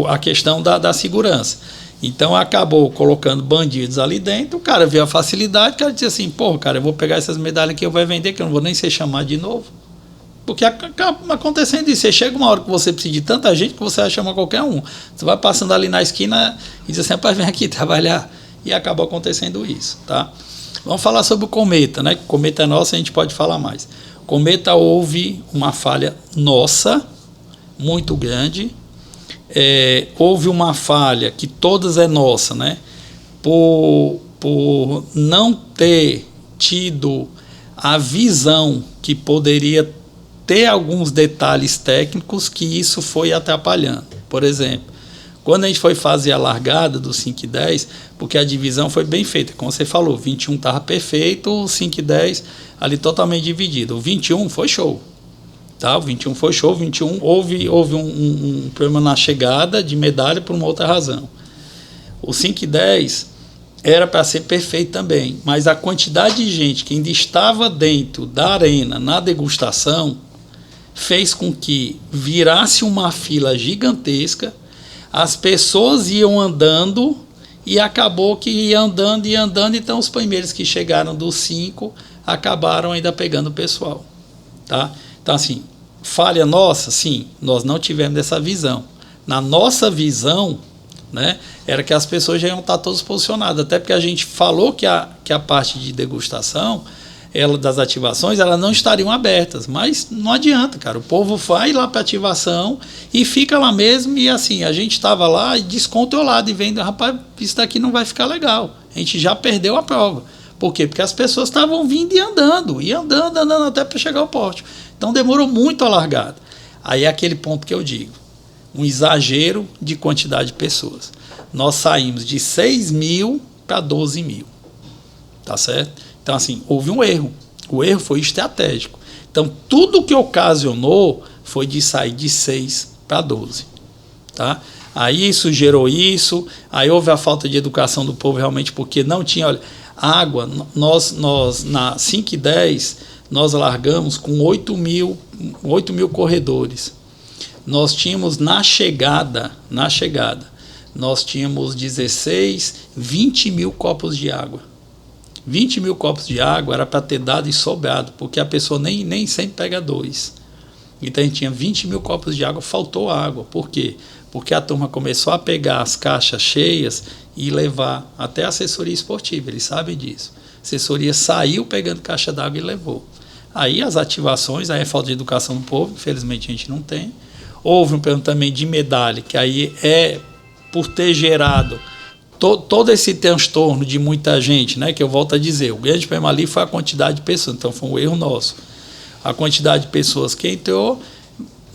a questão da segurança. Então acabou colocando bandidos ali dentro, o cara viu a facilidade, o cara disse assim, pô, cara, eu vou pegar essas medalhas aqui, eu vou vender, que eu não vou nem ser chamado de novo. Porque acaba acontecendo isso. Você chega uma hora que você precisa de tanta gente que você vai chamar qualquer um. Você vai passando ali na esquina e diz assim, rapaz, vem aqui trabalhar. E acabou acontecendo isso, tá? Vamos falar sobre o Cometa, né? O Cometa é nosso, a gente pode falar mais. O Cometa houve uma falha nossa, muito grande. Houve uma falha que todas é nossa, né? Por não ter tido a visão que poderia ter alguns detalhes técnicos que isso foi atrapalhando. Por exemplo, quando a gente foi fazer a largada do 5 e 10, porque a divisão foi bem feita, como você falou, 21 estava perfeito, o 5 e 10 ali totalmente dividido. O 21 foi show. Tá? O 21 foi show, o 21 houve um problema na chegada de medalha por uma outra razão. O 5 e 10 era para ser perfeito também, mas a quantidade de gente que ainda estava dentro da arena na degustação fez com que virasse uma fila gigantesca, as pessoas iam andando e acabou que ia andando e andando, então os primeiros que chegaram dos 5 acabaram ainda pegando o pessoal. Tá? Então assim, falha nossa, sim, nós não tivemos essa visão. Na nossa visão, né, era que as pessoas já iam estar todas posicionadas, até porque a gente falou que a parte de degustação, das ativações, elas não estariam abertas, mas não adianta, cara, o povo vai lá para ativação e fica lá mesmo, e assim, a gente estava lá e descontrolado e vendo, rapaz, isso daqui não vai ficar legal, a gente já perdeu a prova. Por quê? Porque as pessoas estavam vindo e andando até para chegar ao pórtico, então demorou muito a largada. Aí é aquele ponto que eu digo, um exagero de quantidade de pessoas. Nós saímos de 6 mil para 12 mil, tá certo? Então, assim, houve um erro. O erro foi estratégico. Então, tudo que ocasionou foi de sair de 6 para 12. Tá? Aí isso gerou isso, aí houve a falta de educação do povo realmente, porque não tinha, olha, água. Nós na 5 e 10, nós largamos com 8 mil corredores. Nós tínhamos na chegada, nós tínhamos 16, 20 mil copos de água. 20 mil copos de água era para ter dado e sobrado, porque a pessoa nem sempre pega 2. Então a gente tinha 20 mil copos de água, faltou água. Por quê? Porque a turma começou a pegar as caixas cheias e levar até a assessoria esportiva, eles sabem disso. A assessoria saiu pegando caixa d'água e levou. Aí as ativações, aí é falta de educação do povo, infelizmente a gente não tem. Houve um problema também de medalha, que aí é por ter gerado todo esse transtorno de muita gente, né, que eu volto a dizer, o grande problema ali foi a quantidade de pessoas, então foi um erro nosso. A quantidade de pessoas que entrou,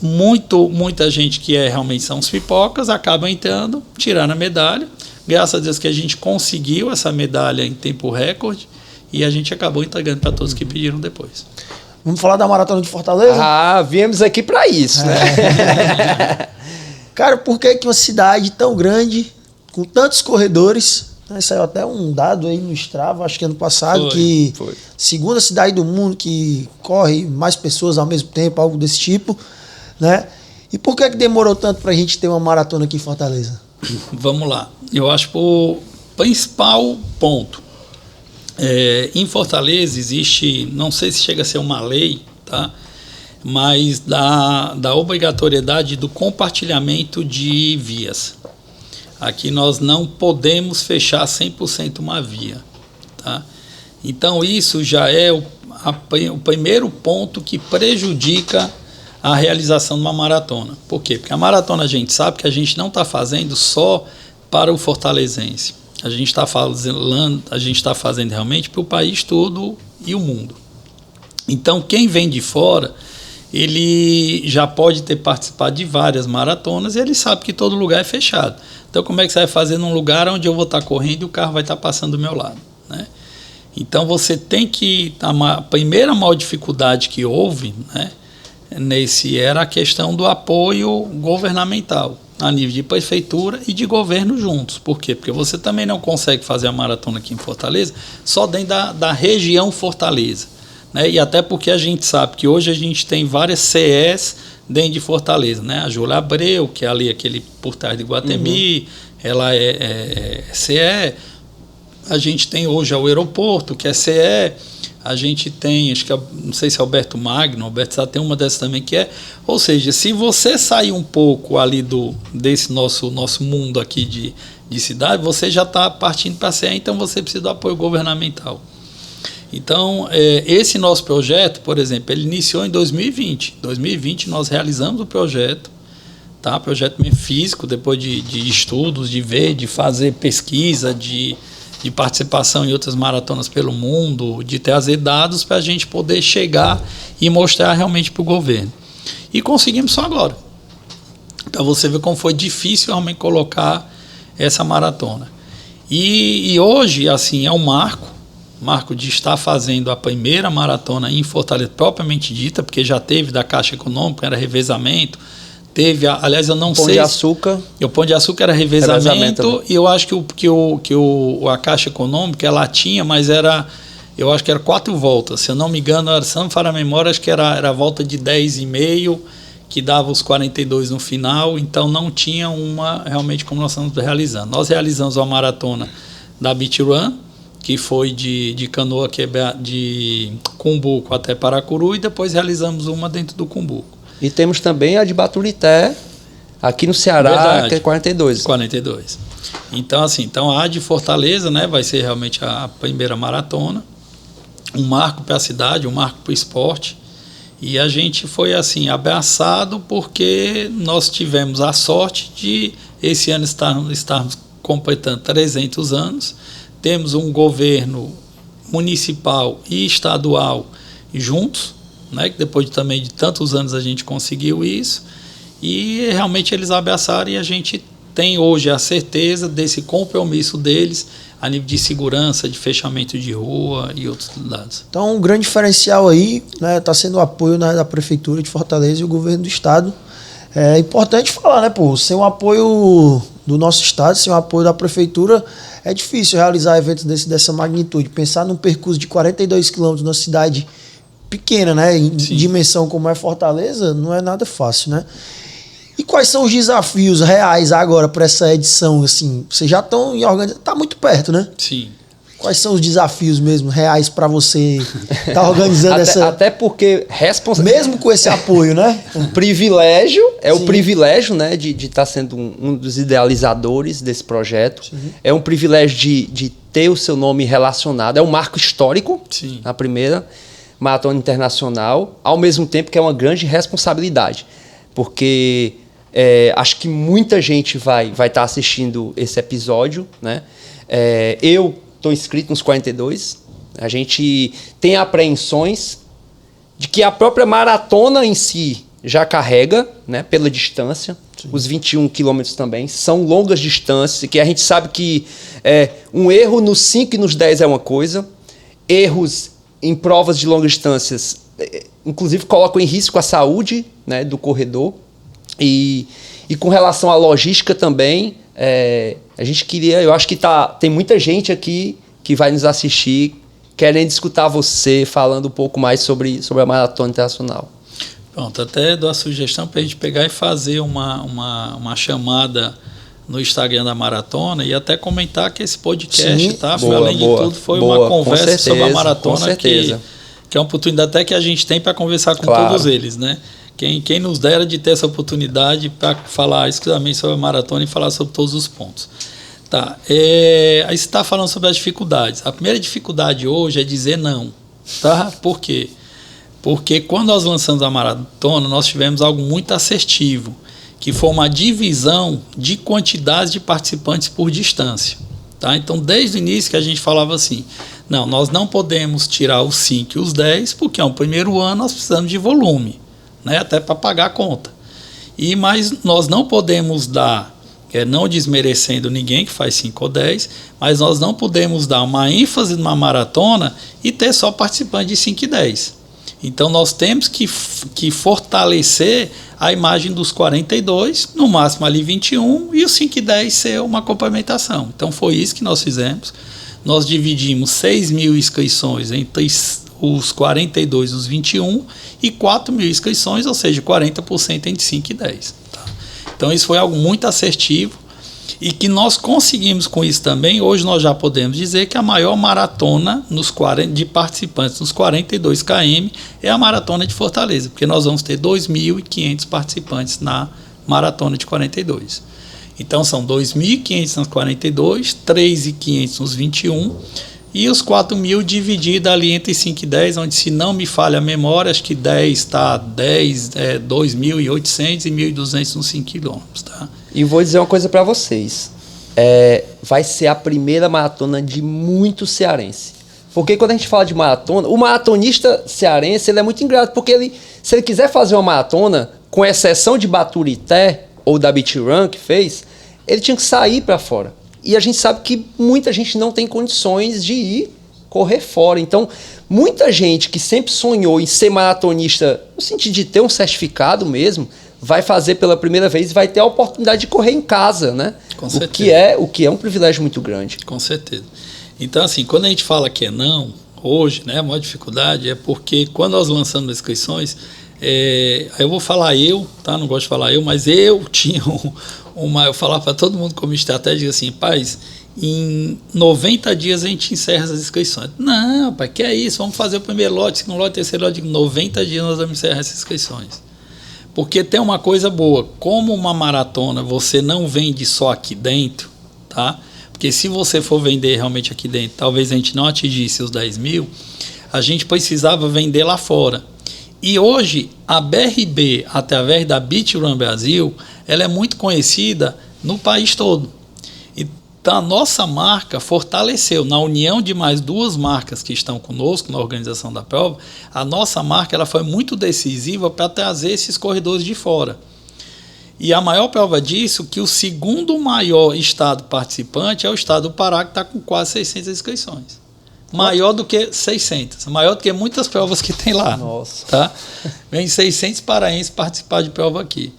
muita gente que realmente são os pipocas, acaba entrando, tirando a medalha. Graças a Deus que a gente conseguiu essa medalha em tempo recorde e a gente acabou entregando para todos que pediram depois. Vamos falar da Maratona de Fortaleza? Ah, viemos aqui para isso, né? Cara, por que uma cidade tão grande, com tantos corredores, né, saiu até um dado aí no Strava, acho que ano passado, foi. Segunda cidade do mundo que corre mais pessoas ao mesmo tempo, algo desse tipo, né? E por que demorou tanto pra gente ter uma maratona aqui em Fortaleza? Vamos lá. Eu acho que o principal ponto, em Fortaleza existe, não sei se chega a ser uma lei, tá? Mas da obrigatoriedade do compartilhamento de vias. Aqui nós não podemos fechar 100% uma via. Tá? Então isso já é o primeiro ponto que prejudica a realização de uma maratona. Por quê? Porque a maratona a gente sabe que a gente não está fazendo só para o fortalezense. a gente está fazendo realmente para o país todo e o mundo. Então, quem vem de fora, ele já pode ter participado de várias maratonas e ele sabe que todo lugar é fechado. Então, como é que você vai fazer num lugar onde eu vou estar correndo e o carro vai estar passando do meu lado, né? Então, você tem que... A primeira maior dificuldade que houve, né, era a questão do apoio governamental, a nível de prefeitura e de governo juntos. Por quê? Porque você também não consegue fazer a maratona aqui em Fortaleza só dentro da região Fortaleza, né? E até porque a gente sabe que hoje a gente tem várias CEs dentro de Fortaleza, né? A Júlia Abreu, que é ali aquele por trás de Guatemi, ela é CE. A gente tem hoje o aeroporto, que é CE. A gente tem, acho que não sei se é Alberto Magno, Alberto Sá tem uma dessas também que é. Ou seja, se você sair um pouco ali desse nosso mundo aqui de cidade, você já está partindo para a CE, então você precisa do apoio governamental. Então, esse nosso projeto, por exemplo, ele iniciou em 2020. Em 2020 nós realizamos o projeto, tá? Projeto meio físico, depois de estudos, de ver, de fazer pesquisa, de participação em outras maratonas pelo mundo, de trazer dados para a gente poder chegar e mostrar realmente para o governo. E conseguimos só agora. Para você ver como foi difícil realmente colocar essa maratona. E hoje, assim, é um marco de estar fazendo a primeira maratona em Fortaleza, propriamente dita, porque já teve da Caixa Econômica, era revezamento. Teve, aliás, eu não sei. Pão de Açúcar. O Pão de Açúcar era revezamento e eu acho que a Caixa Econômica ela tinha, mas eu acho que era 4 voltas. Se eu não me engano, se não me falha a memória, acho que era a volta de 10,5, que dava os 42 no final, então não tinha uma realmente como nós estamos realizando. Nós realizamos uma maratona da Beach Run, que foi de Canoa, de Cumbuco até Paracuru, e depois realizamos uma dentro do Cumbuco. E temos também a de Baturité, aqui no Ceará, verdade, que é 42. 42. Então, assim, a de Fortaleza, né, vai ser realmente a primeira maratona, um marco para a cidade, um marco para o esporte. E a gente foi, assim, abraçado porque nós tivemos a sorte de, esse ano, estarmos completando 300 anos. Temos um governo municipal e estadual juntos, né, que depois também de tantos anos a gente conseguiu isso, e realmente eles abraçaram, e a gente tem hoje a certeza desse compromisso deles a nível de segurança, de fechamento de rua e outros dados. Então, um grande diferencial aí, né, está sendo o apoio, né, da Prefeitura de Fortaleza e o governo do Estado. É importante falar, né, pô, sem o apoio do nosso Estado, sem o apoio da Prefeitura, é difícil realizar eventos dessa magnitude. Pensar num percurso de 42 quilômetros numa cidade pequena, né, em dimensão como é Fortaleza, não é nada fácil, né? E quais são os desafios reais agora para essa edição, assim? Vocês já estão em organização, tá muito perto, né? Sim. Quais são os desafios mesmo reais para você estar organizando essa... Até porque... Mesmo com esse apoio, né? O privilégio, o privilégio, né, de estar sendo um dos idealizadores desse projeto. Sim. É um privilégio de ter o seu nome relacionado. É um marco histórico, sim, a primeira maratona internacional, ao mesmo tempo que é uma grande responsabilidade. Porque acho que muita gente vai estar assistindo esse episódio, né? Eu estou inscrito nos 42. A gente tem apreensões de que a própria maratona em si já carrega, né, pela distância. Sim. Os 21 quilômetros também são longas distâncias, que a gente sabe que um erro nos 5 e nos 10 é uma coisa, erros em provas de longas distâncias, inclusive colocam em risco a saúde, né, do corredor. E com relação à logística também, a gente queria, eu acho que tem muita gente aqui que vai nos assistir querendo escutar você falando um pouco mais sobre a Maratona Internacional. Pronto, até dou a sugestão para a gente pegar e fazer uma chamada no Instagram da Maratona e até comentar que esse podcast, sim, tá? Boa, além de tudo, foi uma conversa, certeza, sobre a Maratona que é uma oportunidade até que a gente tem para conversar com, claro, todos eles, né? Quem nos dera de ter essa oportunidade para falar exclusivamente sobre a maratona e falar sobre todos os pontos. Tá, aí você está falando sobre as dificuldades. A primeira dificuldade hoje é dizer não. Tá? Por quê? Porque quando nós lançamos a maratona, nós tivemos algo muito assertivo, que foi uma divisão de quantidades de participantes por distância. Tá? Então, desde o início que a gente falava assim, não, nós não podemos tirar os 5 e os 10, porque é o primeiro ano, nós precisamos de volume, né? Até para pagar a conta. Mas nós não podemos dar, não desmerecendo ninguém que faz 5 ou 10, mas nós não podemos dar uma ênfase numa maratona e ter só participantes de 5 e 10. Então nós temos que fortalecer a imagem dos 42, no máximo ali 21, e os 5 e 10 ser uma complementação. Então foi isso que nós fizemos. Nós dividimos 6.000 inscrições entre os 42 e os 21 e 4.000 inscrições, ou seja, 40% entre 5 e 10. Tá? Então isso foi algo muito assertivo e que nós conseguimos com isso também. Hoje nós já podemos dizer que a maior maratona de participantes nos 42 km é a Maratona de Fortaleza, porque nós vamos ter 2.500 participantes na Maratona de 42. Então são 2.500 nos 42, 3.500 nos 21 e os 4.000 divididos ali entre 5 e 10, onde, se não me falha a memória, acho que 10 está 2.800 e 1.200 nos 5 quilômetros. Tá? E vou dizer uma coisa para vocês. Vai ser a primeira maratona de muito cearense. Porque quando a gente fala de maratona, o maratonista cearense ele é muito ingrato, porque se ele quiser fazer uma maratona, com exceção de Baturité ou da Beach Run que fez, ele tinha que sair para fora. E a gente sabe que muita gente não tem condições de ir correr fora. Então, muita gente que sempre sonhou em ser maratonista, no sentido de ter um certificado mesmo, vai fazer pela primeira vez e vai ter a oportunidade de correr em casa, né? Com certeza. O que é um privilégio muito grande. Com certeza. Então, assim, quando a gente fala que é não, hoje, né, a maior dificuldade é porque quando nós lançamos as inscrições, eu vou falar tá? Não gosto de falar mas eu tinha eu falava para todo mundo como estratégia assim, paz, em 90 dias a gente encerra as inscrições. Não, pai, que é isso? Vamos fazer o primeiro lote, segundo lote, terceiro lote. Em 90 dias nós vamos encerrar essas inscrições. Porque tem uma coisa boa, como uma maratona você não vende só aqui dentro, tá? Porque se você for vender realmente aqui dentro, talvez a gente não atingisse os 10.000, a gente precisava vender lá fora. E hoje a BRB, através da Beach Run Brasil, ela é muito conhecida no país todo. Então a nossa marca fortaleceu, na união de mais 2 marcas que estão conosco na organização da prova, a nossa marca ela foi muito decisiva para trazer esses corredores de fora. E a maior prova disso que o segundo maior estado participante é o estado do Pará, que está com quase 600 inscrições. Maior do que 600, maior do que muitas provas que tem lá. Nossa. Tá? Vem 600 paraenses participar de prova aqui.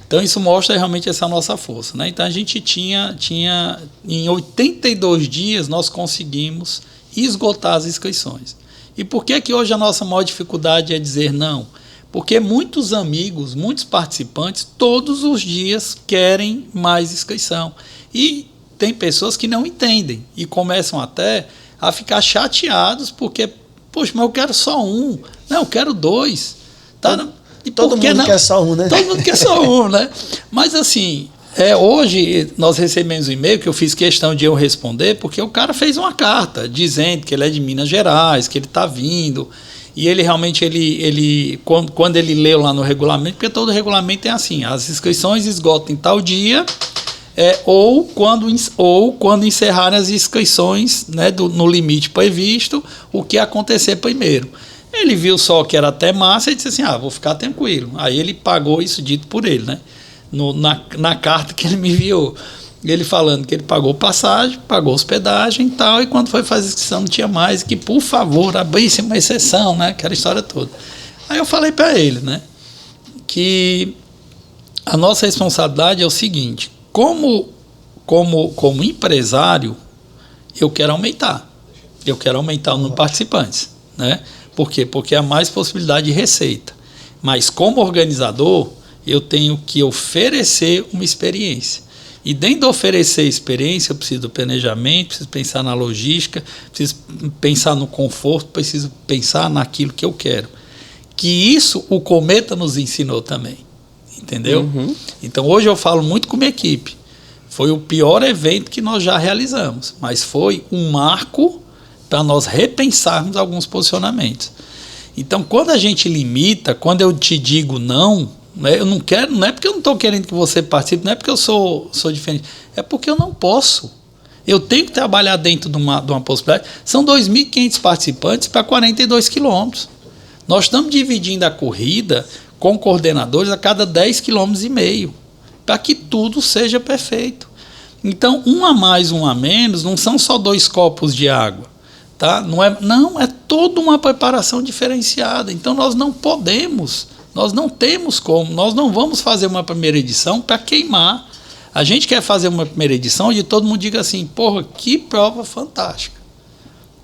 Então isso mostra realmente essa nossa força, né? Então a gente tinha em 82 dias nós conseguimos esgotar as inscrições. E por que hoje a nossa maior dificuldade é dizer não? Porque muitos amigos, muitos participantes, todos os dias querem mais inscrição. E tem pessoas que não entendem e começam até a ficar chateados porque, poxa, mas eu quero só um. Não, eu quero 2. Tá? E todo mundo quer só um, né? Todo mundo quer só um, né? Mas assim, hoje nós recebemos um e-mail que eu fiz questão de eu responder, porque o cara fez uma carta dizendo que ele é de Minas Gerais, que ele está vindo, e ele realmente, quando ele leu lá no regulamento, porque todo regulamento é assim, as inscrições esgotam em tal dia, ou quando encerrarem as inscrições, né, no limite previsto, o que acontecer primeiro. Ele viu só que era até março e disse assim, vou ficar tranquilo. Aí ele pagou isso dito por ele, né? Na carta que ele me enviou. Ele falando que ele pagou passagem, pagou hospedagem e tal, e quando foi fazer a inscrição não tinha mais, que por favor abrisse uma exceção, né? Aquela história toda. Aí eu falei para ele, né? Que a nossa responsabilidade é o seguinte, como empresário, eu quero aumentar o número de participantes, né? Por quê? Porque há mais possibilidade de receita. Mas como organizador, eu tenho que oferecer uma experiência. E dentro de oferecer experiência, eu preciso do planejamento, preciso pensar na logística, preciso pensar no conforto, preciso pensar naquilo que eu quero. Que isso o Cometa nos ensinou também. Entendeu? Uhum. Então hoje eu falo muito com minha equipe. Foi o pior evento que nós já realizamos, mas foi um marco para nós repensarmos alguns posicionamentos. Então, quando a gente limita, quando eu te digo não, né, eu não quero, não é porque eu não estou querendo que você participe, não é porque eu sou diferente, é porque eu não posso. Eu tenho que trabalhar dentro de uma possibilidade. São 2.500 participantes para 42 quilômetros. Nós estamos dividindo a corrida com coordenadores a cada 10,5 km, para que tudo seja perfeito. Então, um a mais, um a menos, não são só 2 copos de água. Tá? Não, é toda uma preparação diferenciada. Então, nós não podemos, nós não temos como, nós não vamos fazer uma primeira edição para queimar. A gente quer fazer uma primeira edição onde todo mundo diga assim, porra, que prova fantástica.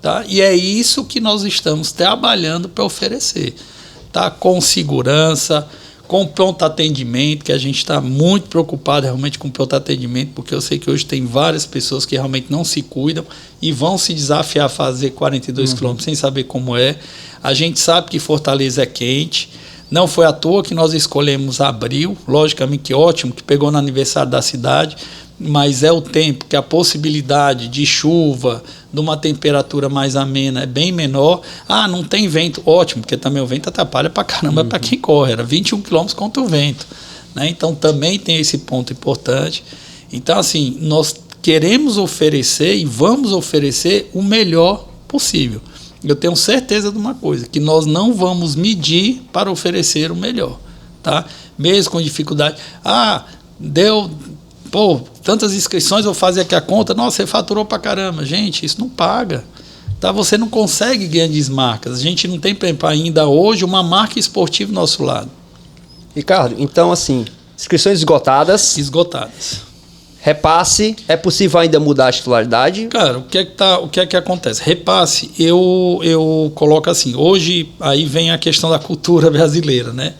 Tá? E é isso que nós estamos trabalhando para oferecer. Tá? Com segurança, com pronto atendimento, que a gente está muito preocupado realmente com pronto atendimento, porque eu sei que hoje tem várias pessoas que realmente não se cuidam e vão se desafiar a fazer 42 quilômetros sem saber como é. A gente sabe que Fortaleza é quente, não foi à toa que nós escolhemos abril, logicamente que ótimo, que pegou no aniversário da cidade, mas é o tempo que a possibilidade de chuva, de uma temperatura mais amena é bem menor. Ah, não tem vento, ótimo, porque também o vento atrapalha pra caramba para quem corre, era 21 km contra o vento, né? Então também tem esse ponto importante. Então assim, nós queremos oferecer e vamos oferecer o melhor possível. Eu tenho certeza de uma coisa, que nós não vamos medir para oferecer o melhor, tá? Mesmo com dificuldade. Ah, deu... Pô, tantas inscrições, eu vou fazer aqui a conta, nossa, você faturou pra caramba. Gente, isso não paga. Tá? Você não consegue grandes marcas. A gente não tem ainda hoje uma marca esportiva do nosso lado. Ricardo, então assim, inscrições esgotadas. Esgotadas. Repasse, é possível ainda mudar a titularidade? Cara, o que é que acontece? Repasse, eu coloco assim, hoje aí vem a questão da cultura brasileira, né?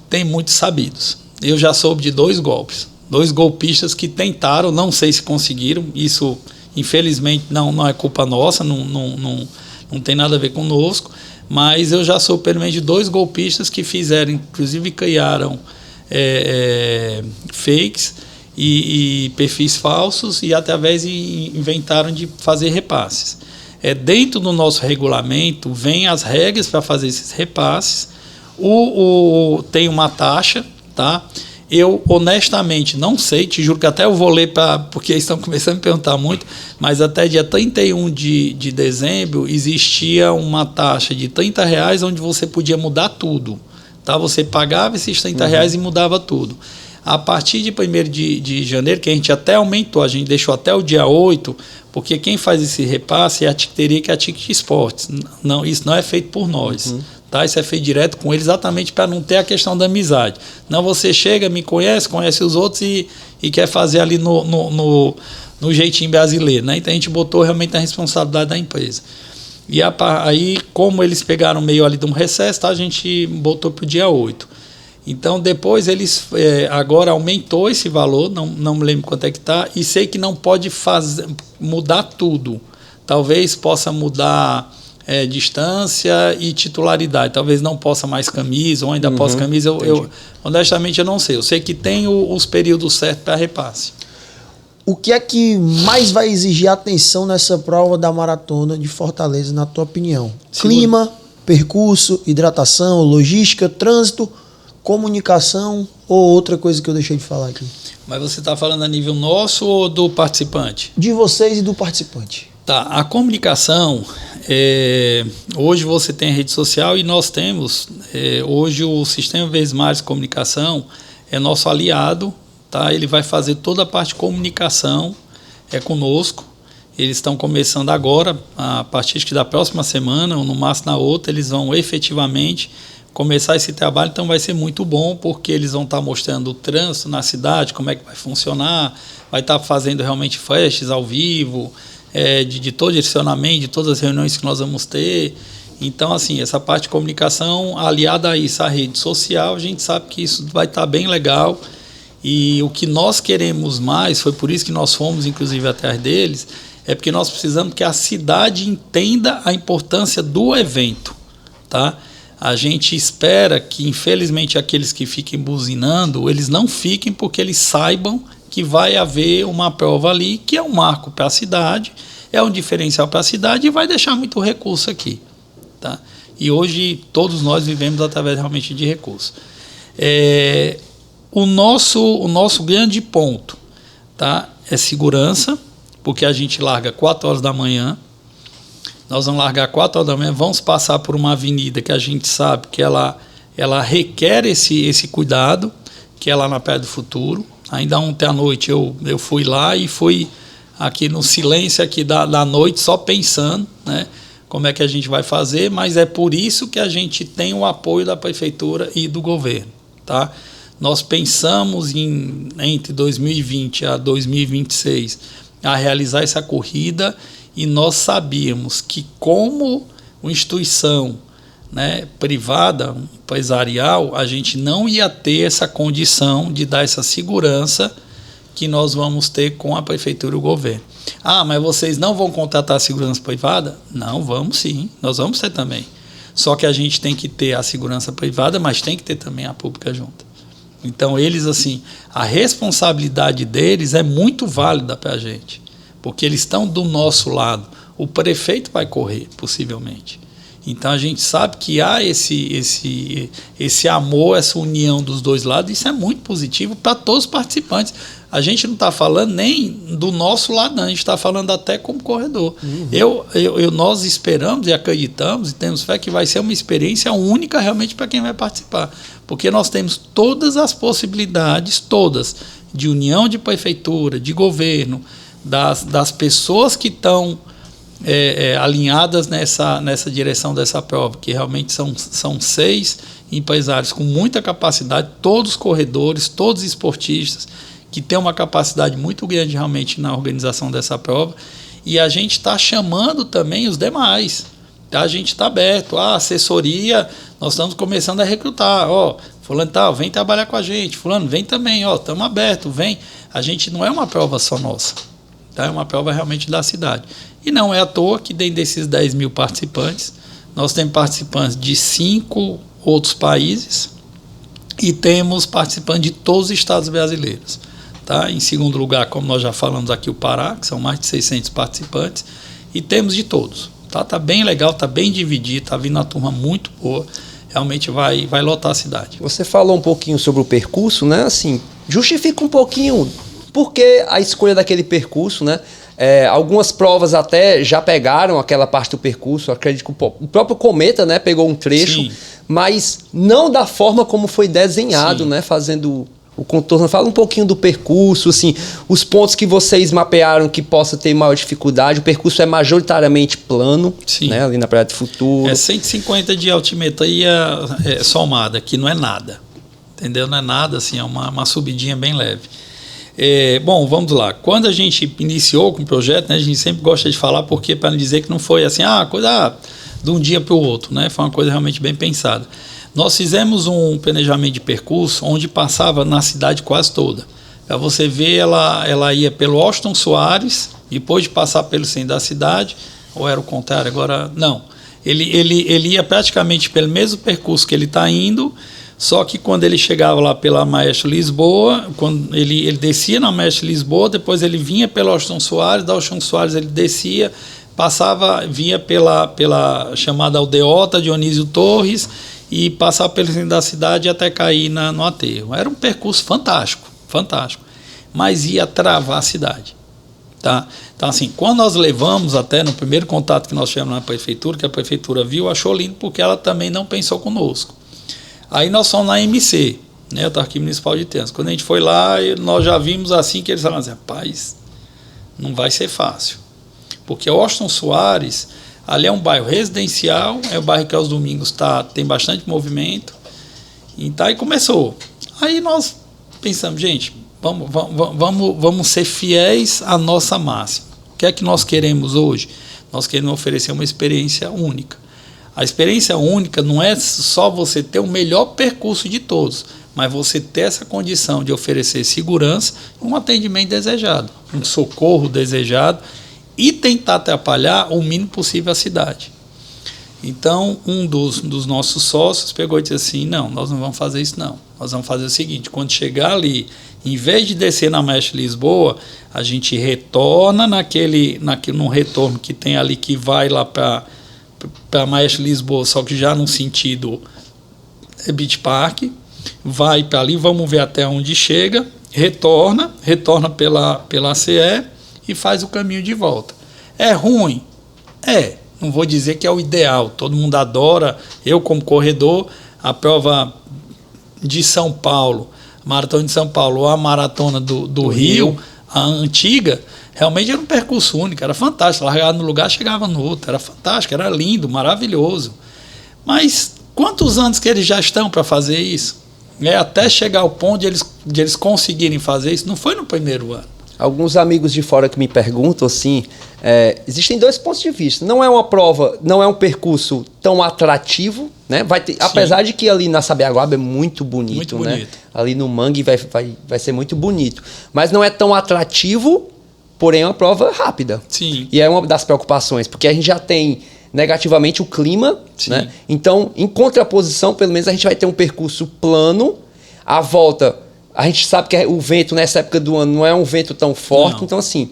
Tem muitos sabidos. Eu já soube de 2 golpes. 2 golpistas que tentaram, não sei se conseguiram, isso infelizmente não é culpa nossa, não tem nada a ver conosco, mas eu já soube pelo menos de 2 golpistas que fizeram, inclusive criaram fakes e perfis falsos e através inventaram de fazer repasses. Dentro do nosso regulamento vem as regras para fazer esses repasses, tem uma taxa, tá? Eu, honestamente, não sei, te juro que até eu vou ler, porque eles estão começando a me perguntar muito, mas até dia 31 de dezembro existia uma taxa de R$30 onde você podia mudar tudo. Tá? Você pagava esses R$30 e mudava tudo. A partir de 1º de janeiro, que a gente até aumentou, a gente deixou até o dia 8, porque quem faz esse repasse é a Ticteria, que é a Ticket Esportes. Não, isso não é feito por nós. Tá? Isso é feito direto com eles, exatamente para não ter a questão da amizade. Não, você chega, me conhece os outros e quer fazer ali no jeitinho brasileiro. Né? Então a gente botou realmente a responsabilidade da empresa. E aí, como eles pegaram meio ali de um recesso, tá? A gente botou para o dia 8. Então depois eles agora aumentou esse valor, não me lembro quanto é que está, e sei que não pode mudar tudo. Talvez possa mudar distância e titularidade. Talvez não possa mais camisa, ou ainda possa camisa. Eu honestamente eu não sei. Eu sei que tem os períodos certos para repasse. O que é que mais vai exigir atenção nessa prova da maratona de Fortaleza, na tua opinião? Clima, percurso, hidratação, logística, trânsito, comunicação ou outra coisa que eu deixei de falar aqui? Mas você está falando a nível nosso ou do participante? De vocês e do participante. Tá, a comunicação, hoje você tem a rede social e nós temos, hoje o Sistema Verdes Mares de Comunicação é nosso aliado, tá? Ele vai fazer toda a parte de comunicação conosco. Eles estão começando agora, a partir da próxima semana, ou no máximo na outra, eles vão efetivamente começar esse trabalho. Então vai ser muito bom, porque eles vão estar mostrando o trânsito na cidade, como é que vai funcionar, vai estar fazendo realmente flashes ao vivo, de todo direcionamento, de todas as reuniões que nós vamos ter. Então, assim, essa parte de comunicação, aliada a isso, a rede social, a gente sabe que isso vai estar bem legal. E o que nós queremos mais, foi por isso que nós fomos, inclusive, atrás deles, é porque nós precisamos que a cidade entenda a importância do evento, tá? A gente espera que, infelizmente, aqueles que fiquem buzinando, eles não fiquem, porque eles saibam que vai haver uma prova ali, que é um marco para a cidade, é um diferencial para a cidade e vai deixar muito recurso aqui. Tá? E hoje todos nós vivemos através realmente de recursos. O nosso grande ponto, tá, é segurança, porque a gente larga 4 horas da manhã. Nós vamos largar 4 horas da manhã, vamos passar por uma avenida que a gente sabe que ela requer esse cuidado, que é lá na Praia do Futuro. Ainda ontem à noite eu fui lá e fui aqui no silêncio aqui da noite, só pensando, né, como é que a gente vai fazer, mas é por isso que a gente tem o apoio da Prefeitura e do governo. Tá? Nós pensamos entre 2020 a 2026 a realizar essa corrida, e nós sabíamos que, como uma instituição, né, privada, empresarial, a gente não ia ter essa condição de dar essa segurança que nós vamos ter com a Prefeitura e o governo. Ah, mas vocês não vão contratar a segurança privada? Não, vamos sim, nós vamos ter também. Só que a gente tem que ter a segurança privada, mas tem que ter também a pública junto. Então, eles, assim, a responsabilidade deles é muito válida para a gente, porque eles estão do nosso lado. O prefeito vai correr, possivelmente. Então, a gente sabe que há esse amor, essa união dos dois lados. Isso é muito positivo para todos os participantes. A gente não está falando nem do nosso lado, não. A gente está falando até como corredor. Nós esperamos e acreditamos e temos fé que vai ser uma experiência única realmente para quem vai participar. Porque nós temos todas as possibilidades, todas, de união de prefeitura, de governo, das pessoas que estão alinhadas nessa direção dessa prova, que realmente são 6 empresários com muita capacidade, todos corredores, todos esportistas, que têm uma capacidade muito grande realmente na organização dessa prova, e a gente está chamando também os demais, tá? A gente está aberto, a assessoria, nós estamos começando a recrutar, fulano tal, vem trabalhar com a gente, fulano, vem também, estamos abertos, vem. A gente não é uma prova só nossa, tá? É uma prova realmente da cidade. E não é à toa que dentro desses 10 mil participantes, nós temos participantes de 5 outros países e temos participantes de todos os estados brasileiros. Tá? Em segundo lugar, como nós já falamos aqui, o Pará, que são mais de 600 participantes, e temos de todos. Tá bem legal, tá bem dividido, tá vindo uma turma muito boa, realmente vai lotar a cidade. Você falou um pouquinho sobre o percurso, né? Assim, justifica um pouquinho por que a escolha daquele percurso, né? Algumas provas até já pegaram aquela parte do percurso, acredito que o próprio Cometa, né, pegou um trecho, sim, mas não da forma como foi desenhado, sim, né, fazendo o contorno. Fala um pouquinho do percurso, assim, os pontos que vocês mapearam que possa ter maior dificuldade. O percurso é majoritariamente plano, né, ali na Praia do Futuro. 150 de altimetria somada, que não é nada, entendeu? Não é nada, assim, é uma subidinha bem leve. Bom, vamos lá. Quando a gente iniciou com o projeto, né, a gente sempre gosta de falar, porque para não dizer que não foi assim, coisa de um dia para o outro, né? Foi uma coisa realmente bem pensada. Nós fizemos um planejamento de percurso onde passava na cidade quase toda. Para você ver, ela ia pelo Washington Soares, depois de passar pelo centro da cidade, ou era o contrário, agora não. Ele ia praticamente pelo mesmo percurso que ele está indo, só que quando ele chegava lá pela Maestro Lisboa, quando ele descia na Maestro Lisboa, depois ele vinha pelo Washington Soares, da Washington Soares ele descia, vinha pela chamada Aldeota, Dionísio Torres, e passava pelo centro da cidade até cair no aterro. Era um percurso fantástico, mas ia travar a cidade. Tá? Então, assim, quando nós levamos até no primeiro contato que nós tivemos na prefeitura, que a prefeitura viu, achou lindo, porque ela também não pensou conosco. Aí nós fomos na MC, né, o Autarquia Municipal de Trânsito. Quando a gente foi lá, nós já vimos assim que eles falaram assim, rapaz, não vai ser fácil. Porque o Washington Soares, ali é um bairro residencial, é o bairro que aos domingos tem bastante movimento. E aí começou. Aí nós pensamos, gente, vamos ser fiéis à nossa máxima. O que é que nós queremos hoje? Nós queremos oferecer uma experiência única. A experiência única não é só você ter o melhor percurso de todos, mas você ter essa condição de oferecer segurança e um atendimento desejado, um socorro desejado e tentar atrapalhar o mínimo possível a cidade. Então, um dos nossos sócios pegou e disse assim, não, nós não vamos fazer isso não. Nós vamos fazer o seguinte, quando chegar ali, em vez de descer na Maestro Lisboa, a gente retorna num retorno que tem ali que vai lá para Maestro Lisboa, só que já no sentido Beach Park, vai para ali, vamos ver até onde chega, retorna pela CE e faz o caminho de volta. É ruim? Não vou dizer que é o ideal. Todo mundo adora. Eu, como corredor, a prova de São Paulo, a Maratona de São Paulo ou a Maratona do Rio, a antiga, realmente era um percurso único, era fantástico. Largava no lugar, chegava no outro. Era fantástico, era lindo, maravilhoso. Mas quantos anos que eles já estão para fazer isso? Até chegar ao ponto de eles conseguirem fazer isso, não foi no primeiro ano. Alguns amigos de fora que me perguntam assim, existem dois pontos de vista. Não é uma prova, não é um percurso tão atrativo, né? Vai ter, apesar de que ali na Sabiaguaba é muito bonito, né? Bonito. Ali no Mangue vai ser muito bonito. Mas não é tão atrativo, porém é uma prova rápida. Sim. E é uma das preocupações, porque a gente já tem negativamente o clima, né? Então, em contraposição, pelo menos a gente vai ter um percurso plano. A volta, a gente sabe que o vento nessa época do ano não é um vento tão forte, não. Então assim,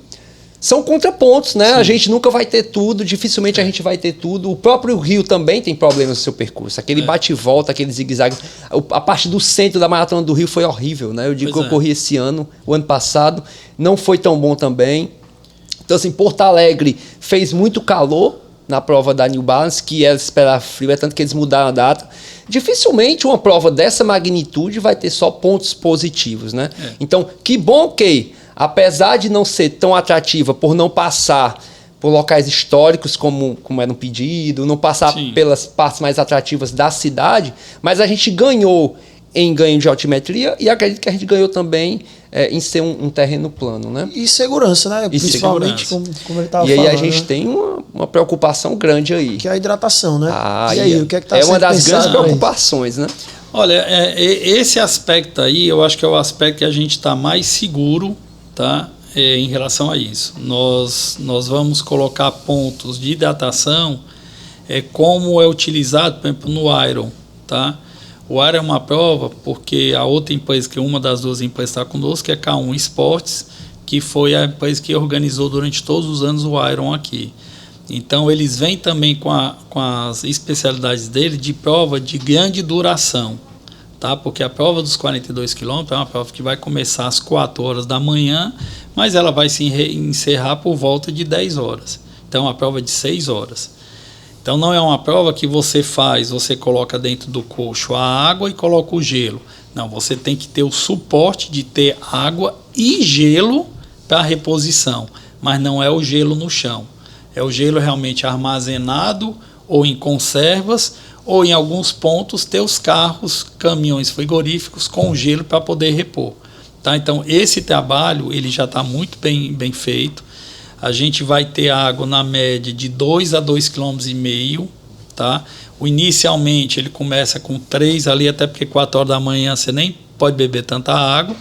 são contrapontos, né? Sim. A gente nunca vai ter tudo, dificilmente a gente vai ter tudo. O próprio Rio também tem problemas no seu percurso. Aquele bate e volta, aquele zigue-zague. A parte do centro da Maratona do Rio foi horrível, né? Eu digo que eu corri esse ano, o ano passado, não foi tão bom também. Então assim, Porto Alegre fez muito calor na prova da New Balance, que era esperar frio, é tanto que eles mudaram a data. Dificilmente uma prova dessa magnitude vai ter só pontos positivos, né? Então, que bom que, apesar de não ser tão atrativa por não passar por locais históricos como era um pedido, não passar pelas partes mais atrativas da cidade, mas a gente ganhou em ganho de altimetria e acredito que a gente ganhou também em ser um terreno plano, né? E segurança, né? Principalmente, como ele estava falando. E aí a gente tem uma preocupação grande aí. Que é a hidratação, né? E aí, o que é que está sendo uma das pensado grandes preocupações, né? Olha, esse aspecto aí, eu acho que é o aspecto que a gente está mais seguro, tá? Em relação a isso. Nós vamos colocar pontos de hidratação como é utilizado, por exemplo, no Iron, tá? O Iron é uma prova porque a outra empresa, que uma das duas empresas está conosco, que é K1 Esportes, que foi a empresa que organizou durante todos os anos o Iron aqui. Então eles vêm também com as especialidades dele de prova de grande duração, tá? Porque a prova dos 42 km é uma prova que vai começar às 4 horas da manhã, mas ela vai se encerrar por volta de 10 horas. Então é uma prova de 6 horas. Então não é uma prova que você coloca dentro do coxo a água e coloca o gelo. Não, você tem que ter o suporte de ter água e gelo para reposição, mas não é o gelo no chão. É o gelo realmente armazenado ou em conservas ou em alguns pontos ter os carros, caminhões frigoríficos com gelo para poder repor. Tá? Então esse trabalho ele já está muito bem feito. A gente vai ter água na média de 2 a 2,5 km, tá? Inicialmente ele começa com 3 ali, até porque 4 horas da manhã você nem pode beber tanta água,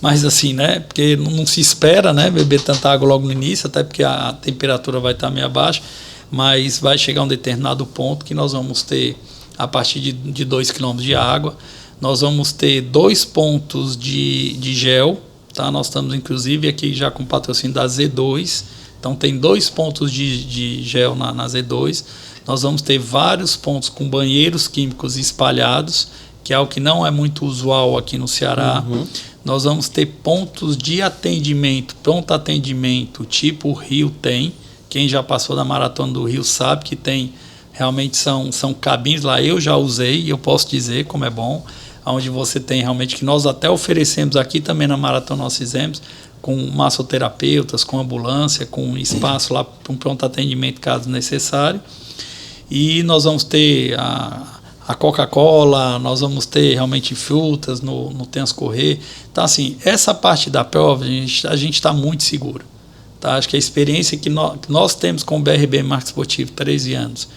mas assim, né? Porque não se espera, né? Beber tanta água logo no início, até porque a temperatura vai estar meio abaixo, mas vai chegar a um determinado ponto que nós vamos ter, a partir de 2 km de água, nós vamos ter 2 pontos de gel, tá? Nós estamos inclusive aqui já com patrocínio da Z2, então tem 2 pontos de gel na Z2. Nós vamos ter vários pontos com banheiros químicos espalhados, que é algo que não é muito usual aqui no Ceará. Nós vamos ter pontos de atendimento, pronto atendimento, tipo o Rio tem. Quem já passou da Maratona do Rio sabe que tem, realmente são cabines lá. Eu já usei e eu posso dizer como é bom, onde você tem realmente, que nós até oferecemos aqui também na Maratona, nós fizemos, com massoterapeutas, com ambulância, com espaço lá para um pronto atendimento caso necessário. E nós vamos ter a Coca-Cola, nós vamos ter realmente frutas no transcorrer. Então assim, essa parte da prova a gente está muito seguro. Tá? Acho que a experiência que nós temos com o BRB Marketing Esportivo, 13 anos,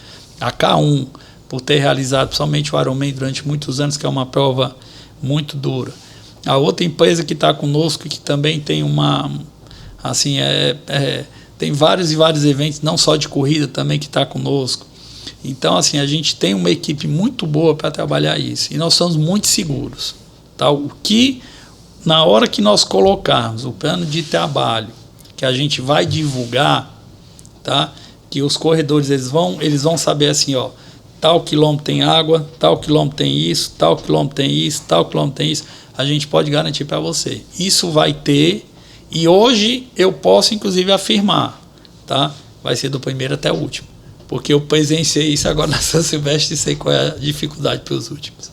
a K1, por ter realizado principalmente o Ironman durante muitos anos, que é uma prova muito dura. A outra empresa que está conosco, que também tem tem vários e vários eventos, não só de corrida também, que está conosco. Então, assim, a gente tem uma equipe muito boa para trabalhar isso. E nós somos muito seguros. Tá? O que, na hora que nós colocarmos o plano de trabalho, que a gente vai divulgar, tá? Que os corredores eles vão saber assim, ó, tal quilômetro tem água, tal quilômetro tem isso, tal quilômetro tem isso, tal quilômetro tem isso. A gente pode garantir para você. Isso vai ter E hoje eu posso, inclusive, afirmar, tá? Vai ser do primeiro até o último. Porque eu presenciei isso agora na São Silvestre e sei qual é a dificuldade para os últimos.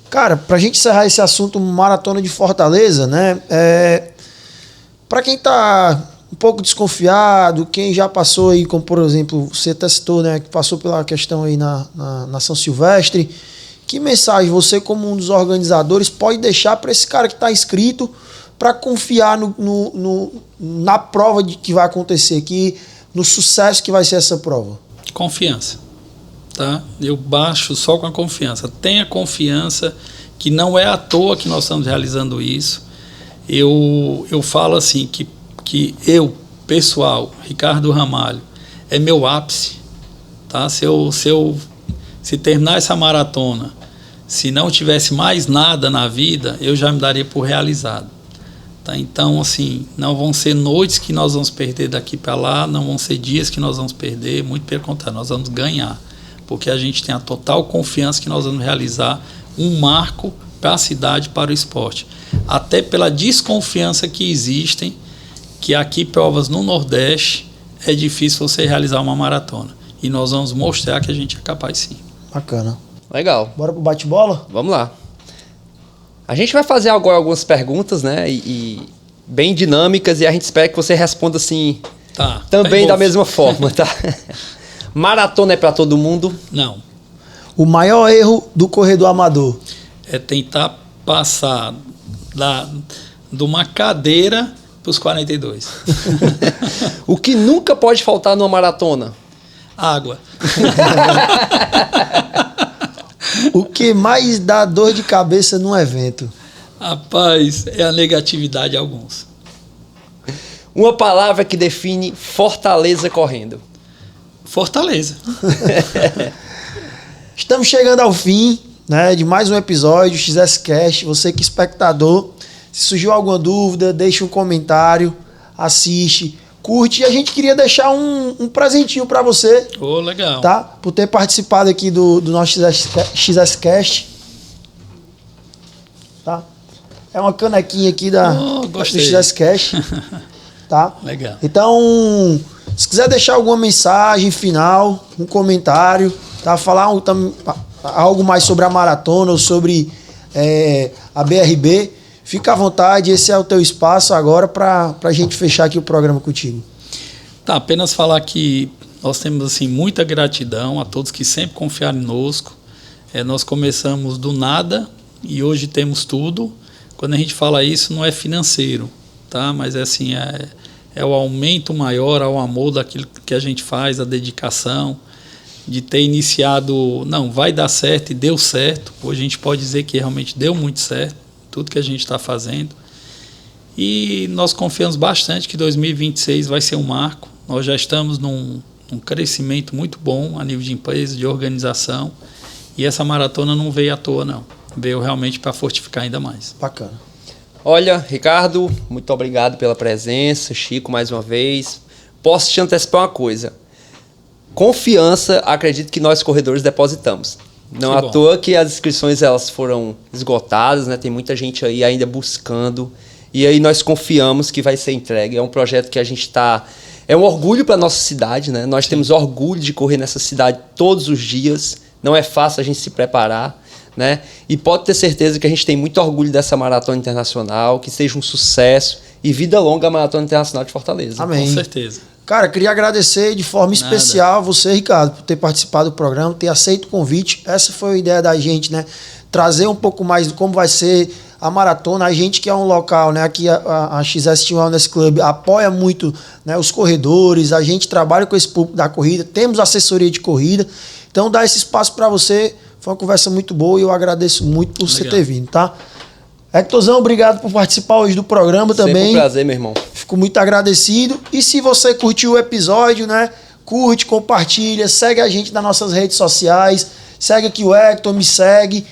Cara, pra gente encerrar esse assunto Maratona de Fortaleza, né? Pra quem tá um pouco desconfiado, quem já passou aí, como por exemplo, você até citou, né? Que passou pela questão aí na São Silvestre. Que mensagem você, como um dos organizadores, pode deixar para esse cara que está inscrito para confiar na prova que vai acontecer aqui, no sucesso que vai ser essa prova? Confiança, tá? Eu baixo só com a confiança. Tenha confiança que não é à toa que nós estamos realizando isso. Eu falo assim que eu, pessoal, Ricardo Ramalho, é meu ápice, tá? Se terminar essa maratona, se não tivesse mais nada na vida, eu já me daria por realizado. Tá? Então, assim, não vão ser noites que nós vamos perder daqui para lá, não vão ser dias que nós vamos perder, muito pelo contrário, nós vamos ganhar, porque a gente tem a total confiança que nós vamos realizar um marco para a cidade, para o esporte. Até pela desconfiança que existem, que aqui provas no Nordeste é difícil você realizar uma maratona. E nós vamos mostrar que a gente é capaz sim. Bacana. Legal. Bora pro bate-bola? Vamos lá. A gente vai fazer agora algumas perguntas, né? E bem dinâmicas, e a gente espera que você responda assim, Tá, também da mesma forma, tá? Maratona é para todo mundo? Não. O maior erro do corredor amador? É tentar passar de uma cadeira para os 42. O que nunca pode faltar numa maratona? Água. O que mais dá dor de cabeça num evento? Rapaz, é a negatividade de alguns. Uma palavra que define Fortaleza correndo. Fortaleza. Estamos chegando ao fim, né, de mais um episódio do XSCast. Você que é espectador, se surgiu alguma dúvida, deixa um comentário, assiste, curte. E a gente queria deixar um presentinho para você. Oh, legal. Tá? Por ter participado aqui do nosso XSCast. Tá? É uma canequinha aqui do XSCast. Tá? Legal. Então, se quiser deixar alguma mensagem final, um comentário, tá? Falar algo mais sobre a maratona ou sobre a BRB, fica à vontade. Esse é o teu espaço agora para a gente fechar aqui o programa contigo. Tá, apenas falar que nós temos assim, muita gratidão a todos que sempre confiaram conosco. Nós começamos do nada e hoje temos tudo. Quando a gente fala isso, não é financeiro, tá? Mas assim, é o aumento maior ao amor daquilo que a gente faz, a dedicação, de ter iniciado, não, vai dar certo e deu certo. Hoje a gente pode dizer que realmente deu muito certo, tudo que a gente está fazendo. E nós confiamos bastante que 2026 vai ser um marco. Nós já estamos num crescimento muito bom a nível de empresa, de organização. E essa maratona não veio à toa, não. Veio realmente para fortificar ainda mais. Bacana. Olha, Ricardo, muito obrigado pela presença. Chico, mais uma vez. Posso te antecipar uma coisa. Confiança, acredito que nós corredores depositamos. Não é à toa que as inscrições elas foram esgotadas, né? Tem muita gente aí ainda buscando. E aí nós confiamos que vai ser entregue. É um projeto que a gente está... É um orgulho para a nossa cidade, né? Nós temos orgulho de correr nessa cidade todos os dias. Não é fácil a gente se preparar, né? E pode ter certeza que a gente tem muito orgulho dessa maratona internacional, que seja um sucesso e vida longa a Maratona Internacional de Fortaleza. Amém. Com certeza. Cara, queria agradecer de forma especial você, Ricardo, por ter participado do programa, ter aceito o convite. Essa foi a ideia da gente, né? Trazer um pouco mais de como vai ser a maratona. A gente que é um local, né? Aqui a XS Team Wellness Club apoia muito, né, os corredores, a gente trabalha com esse público da corrida, temos assessoria de corrida. Então, dar esse espaço para você foi uma conversa muito boa e eu agradeço muito por você ter vindo, tá? Hectorzão, obrigado por participar hoje do programa também. Sempre um prazer, meu irmão. Fico muito agradecido. E se você curtiu o episódio, né? Curte, compartilha, segue a gente nas nossas redes sociais. Segue aqui o Hector, me segue.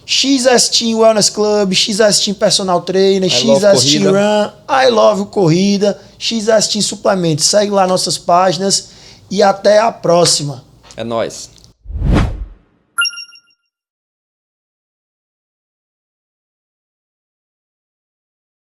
XS Team Wellness Club, XS Team Personal Trainer, XS Team Run, I Love Corrida, XS Team Suplementos. Segue lá nossas páginas e até a próxima. É nóis.